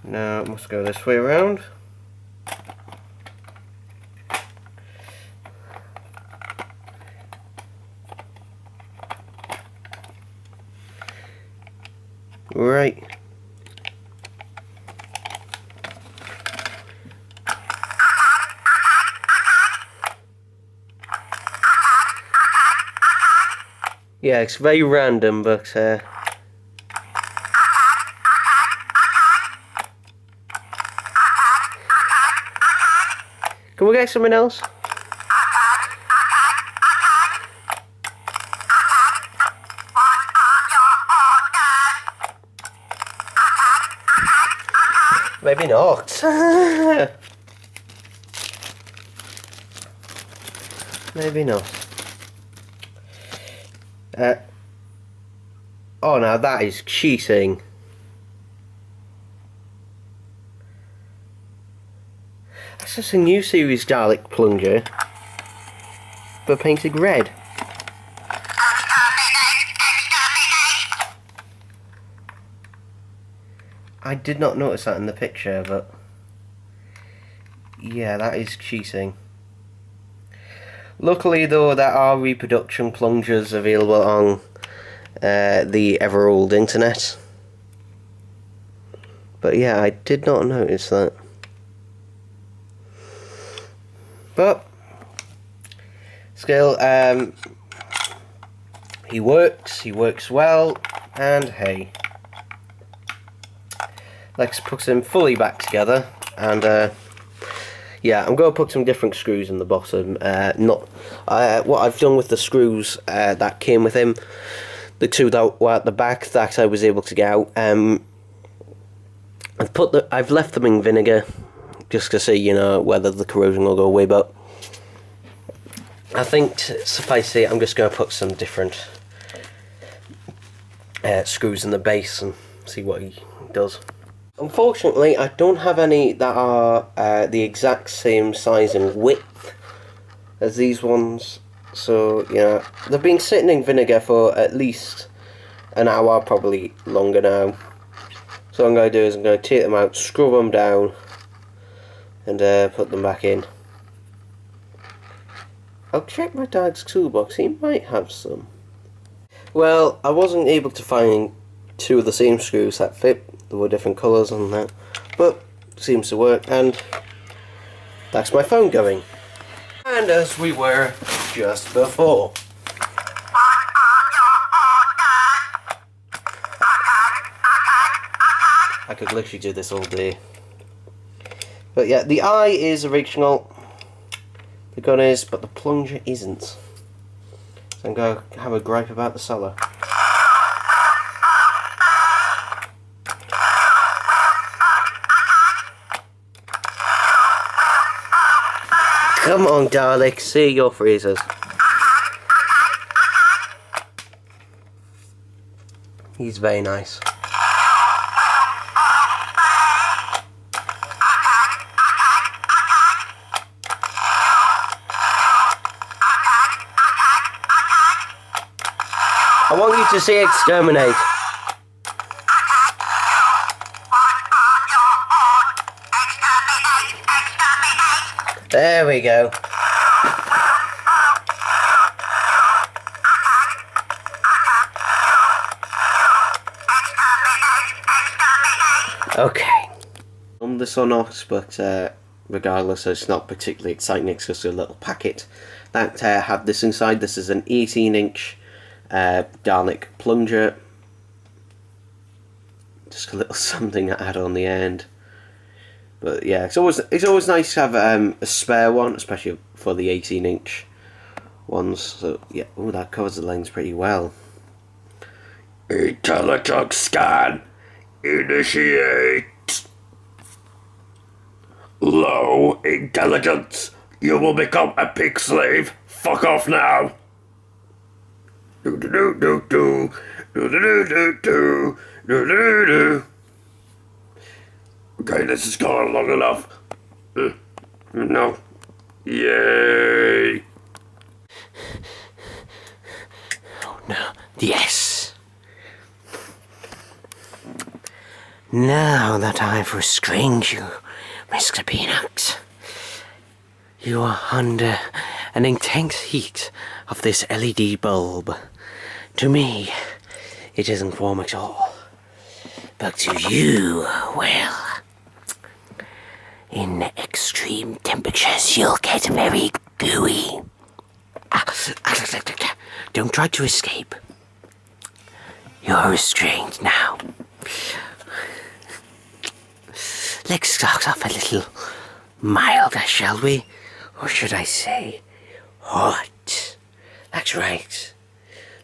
Now it must go this way around. Right. Yeah, it's very random, but can we get something else? Maybe not. Maybe not. Oh, now that is cheating. That's just a new series Dalek plunger, but painted red. I did not notice that in the picture, but yeah, that is cheating. Luckily though, there are reproduction plungers available on the ever old internet. But yeah, I did not notice that. But still, he works well, and hey, let's put him fully back together. And yeah, I'm going to put some different screws in the bottom. What I've done with the screws that came with him, the two that were at the back that I was able to get out, I've left them in vinegar just to see, you know, whether the corrosion will go away. But I think, suffice to say, I'm just going to put some different screws in the base and see what he does. Unfortunately, I don't have any that are the exact same size and width as these ones. So, yeah, they've been sitting in vinegar for at least an hour, probably longer now. So what I'm going to do is I'm going to take them out, scrub them down, and put them back in. I'll check my dad's toolbox, he might have some. Well, I wasn't able to find two of the same screws that fit. There were different colours on that, but seems to work, and that's my phone going. And as we were just before. I could literally do this all day. But yeah, the eye is original, the gun is, but the plunger isn't. So I'm going to have a gripe about the seller. Come on, Dalek, see your freezers. He's very nice. I want you to say exterminate. There we go. Okay. On this or not, but regardless, it's not particularly exciting. It's just a little packet that had this inside. This is an 18-inch Dalek plunger. Just a little something to add on the end. But yeah, it's always nice to have a spare one, especially for the 18-inch ones. So yeah, oh, that covers the lens pretty well. Intelligence scan. Initiate. Low intelligence. You will become a pig slave. Fuck off now. Do do do do do do do do do do do do. Okay, this has gone on long enough. No. Yay. Oh no. Yes. Now that I've restrained you, Mr. Peanut, you are under an intense heat of this LED bulb. To me, it isn't warm at all. But to you, well, in extreme temperatures, you'll get very gooey. Don't try to escape. You're restrained now. Let's start off a little milder, shall we? Or should I say, hot? That's right.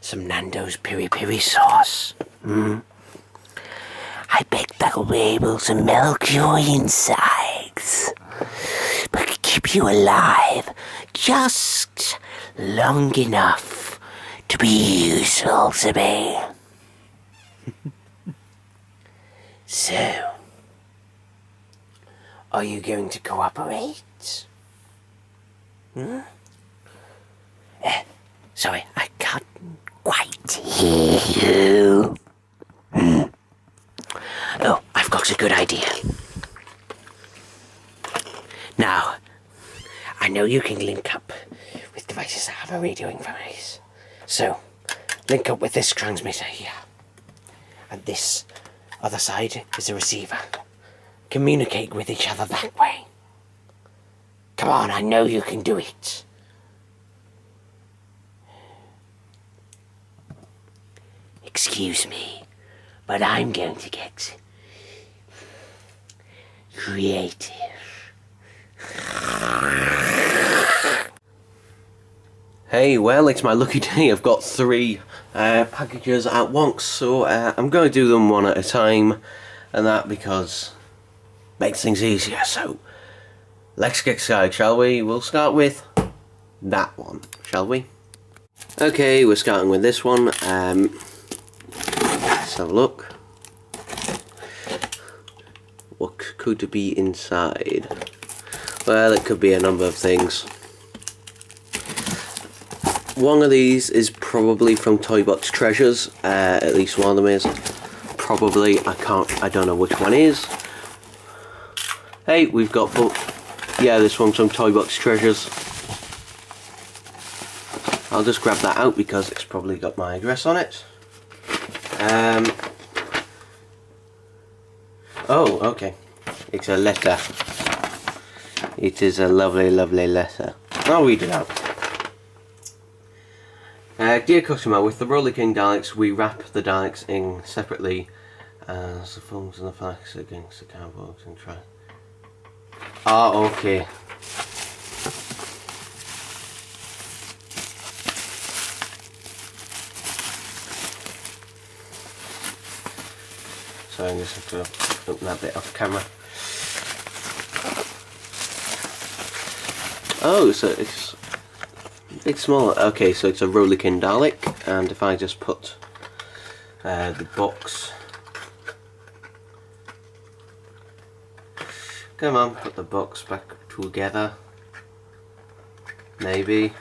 Some Nando's piri piri sauce. I bet that'll be able to melt your insides, but keep you alive just long enough to be useful to me. So, are you going to cooperate? Sorry, I can't quite hear you. Oh, I've got a good idea. Now, I know you can link up with devices that have a radio interface. So, link up with this transmitter here. And this other side is a receiver. Communicate with each other that way. Come on, I know you can do it. Excuse me, but I'm going to get creative. Hey, well, it's my lucky day. I've got 3 packages at once, so I'm going to do them one at a time, and that because it makes things easier. So let's get started, shall we? We'll start with that one, shall we? Okay, we're starting with this one. Let's have a look. What could be inside? Well, it could be a number of things. One of these is probably from Toy Box Treasures. At least one of them is. Probably, I don't know which one is. Hey, we've got yeah, this one's from Toy Box Treasures. I'll just grab that out because it's probably got my address on it. Oh, okay. It's a letter. It is a lovely, lovely letter. I'll read it out. Dear customer, with the Roller King Daleks, we wrap the Daleks in separately as the films and the facts against the cowboys and try. Ah, okay. So I'm just have to open that bit off camera. Oh, so it's a bit smaller. Okay, so it's a Roller King Dalek, and if I just put the box. Come on, put the box back together. Maybe.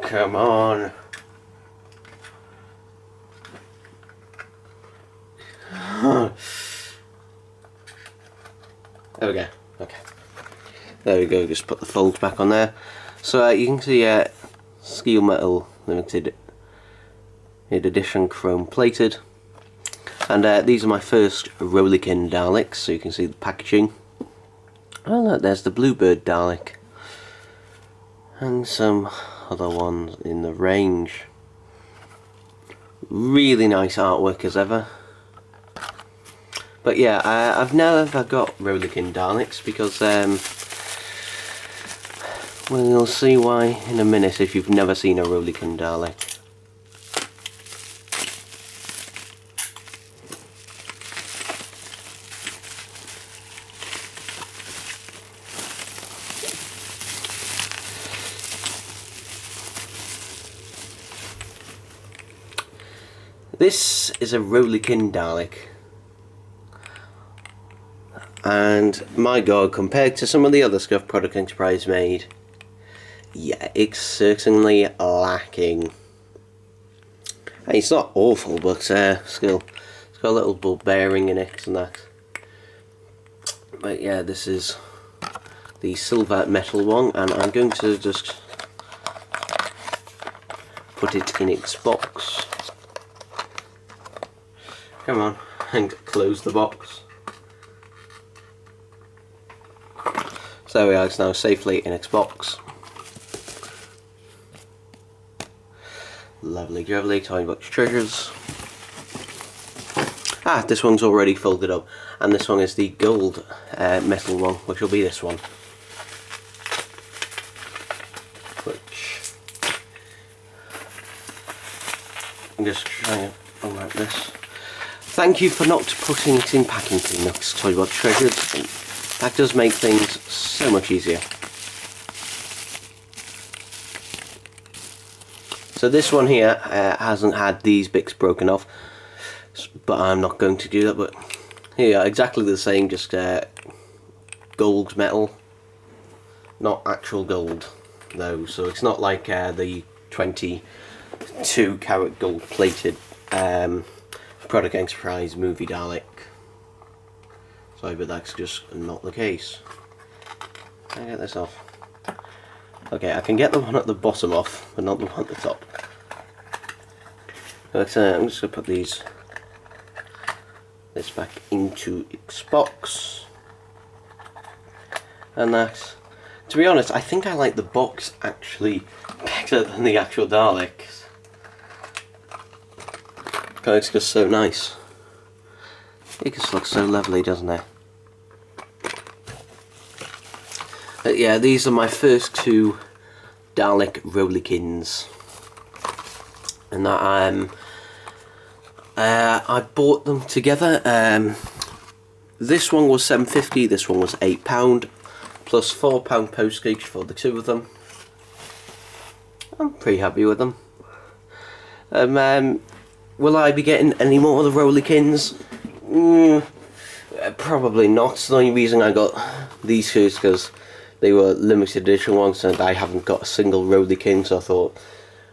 Come on. There we go. Okay. There we go. Just put the folds back on there. So you can see steel metal limited edition chrome plated. And these are my first Roller King Daleks, so you can see the packaging. Oh look, there's the Bluebird Dalek. And some other ones in the range. Really nice artwork as ever. But yeah, I've never got Roller King Daleks because Well, you'll see why in a minute if you've never seen a Rollykin Dalek. This is a Rollykin Dalek, and my god, compared to some of the other stuff Product Enterprise made, yeah, it's certainly lacking. Hey, it's not awful, but still, it's got a little ball bearing in it and that. But yeah, this is the silver metal one, and I'm going to just put it in its box. Come on, and close the box. So there we are, it's now safely in its box. Lovely jubbly, Toy Box treasures. Ah, this one's already folded up, and this one is the gold metal one, which will be this one. Which I'm just trying to unwrap this. Thank you for not putting it in packing peanuts, Toy Box treasures. That does make things so much easier. So this one here hasn't had these bits broken off, but I'm not going to do that. But here, exactly the same, just gold metal, not actual gold though. So it's not like the 22 carat gold plated Product Enterprise movie Dalek. Sorry, but that's just not the case. Can I get this off? Okay, I can get the one at the bottom off, but not the one at the top. But I'm just going to put this back into its box. And that, to be honest, I think I like the box actually better than the actual Daleks. It's just so nice. It just looks so lovely, doesn't it? But yeah, these are my first two Dalek Rollykins, and that I bought them together. This one was £7.50. This one was £8, plus £4 postage for the two of them. I'm pretty happy with them. Will I be getting any more of the Rollykins? Probably not. The only reason I got these two is because they were limited edition ones, and I haven't got a single Rollykin, so I thought,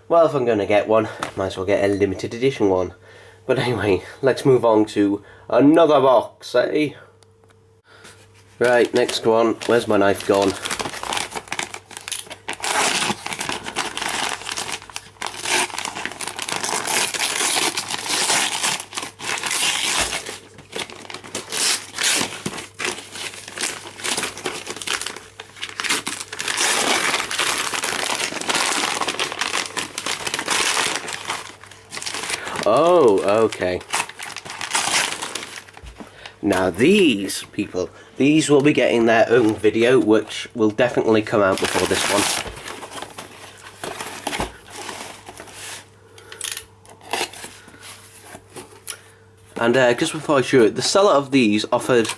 well, if I'm going to get one, might as well get a limited edition one. But anyway, let's move on to another box, eh? Right, next one. Where's my knife gone? Oh, okay. Now these people, these will be getting their own video, which will definitely come out before this one. And just before I show it, the seller of these offered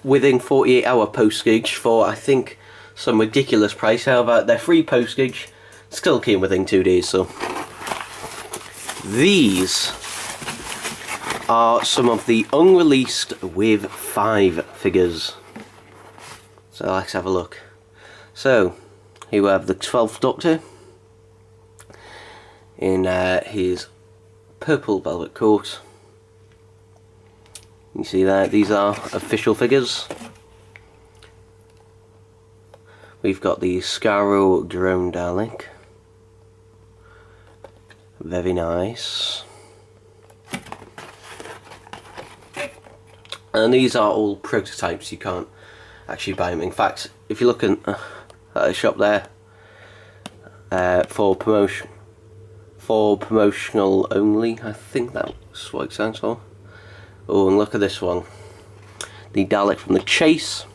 within 48-hour postage for, I think, some ridiculous price. However, their free postage still came within 2 days, so... These are some of the unreleased Wave 5 figures. So let's have a look. So, here we have the 12th Doctor in his purple velvet coat. You see that? These are official figures. We've got the Skaro Drone Dalek. Very nice. And these are all prototypes, you can't actually buy them. In fact, if you look at a shop there, for promotional only, I think that's what it stands for. Oh, and look at this one. The Dalek from the Chase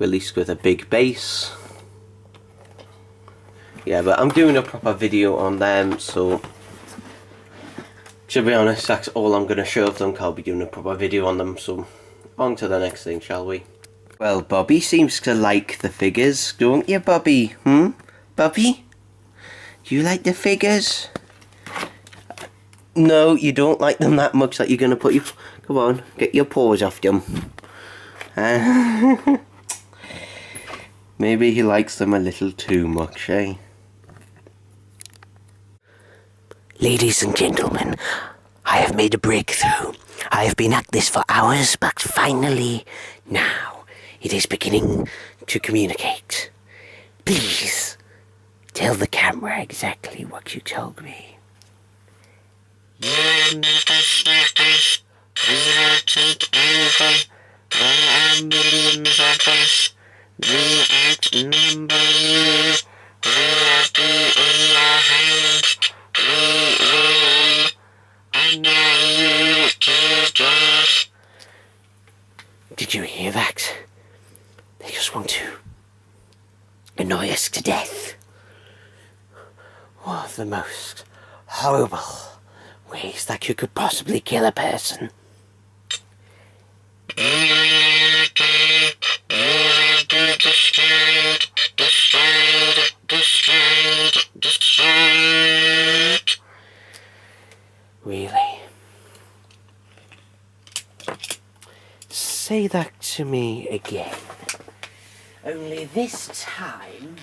released with a big bass. Yeah, but I'm doing a proper video on them, so to be honest, that's all I'm going to show of them. I'll be doing a proper video on them, so on to the next thing, shall we? Well, Bobby seems to like the figures, don't you, Bobby? Bobby? Do you like the figures? No, you don't like them that much that you're going to put your... Come on, get your paws off them. Maybe he likes them a little too much, eh? Ladies and gentlemen, I have made a breakthrough. I have been at this for hours, but finally, now, it is beginning to communicate. Please, tell the camera exactly what you told me. You'll never snap us. We will take over. There are millions of us. We outnumber you. We will be in your hands. We will annihilate us. Did you hear that? They just want to annoy us to death. One of the most horrible ways that you could possibly kill a person. You will be destroyed, destroyed, destroyed, destroyed. Really? Say that to me again. Only this time,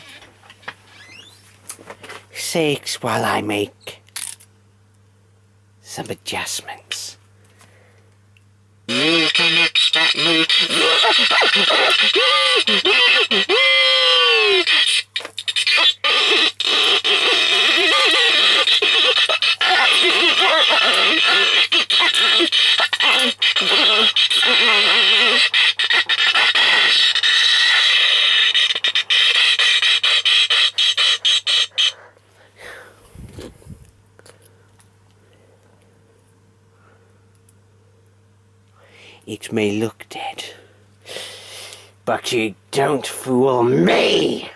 say it while I make some adjustments. You cannot stop me. It may look dead, but you don't fool me!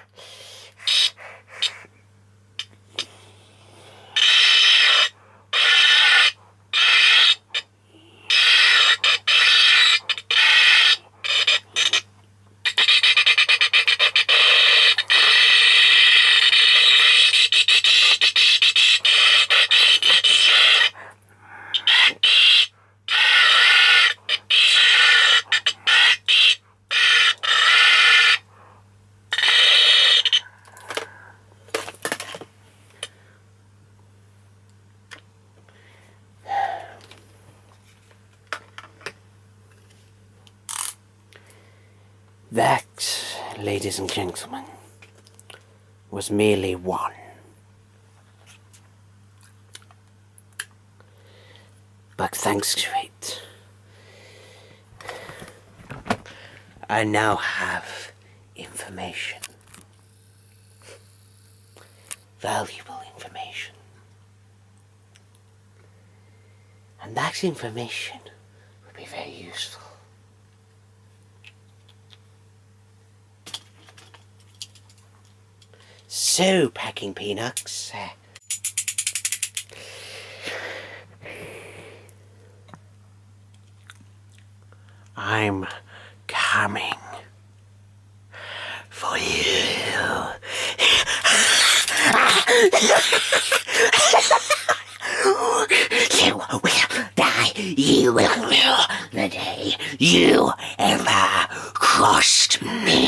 That, ladies and gentlemen, was merely one. But thanks to it, I now have information. Valuable information. And that information would be very useful. So, packing peanuts, I'm coming for you. You will die. You will rue the day you ever crossed me.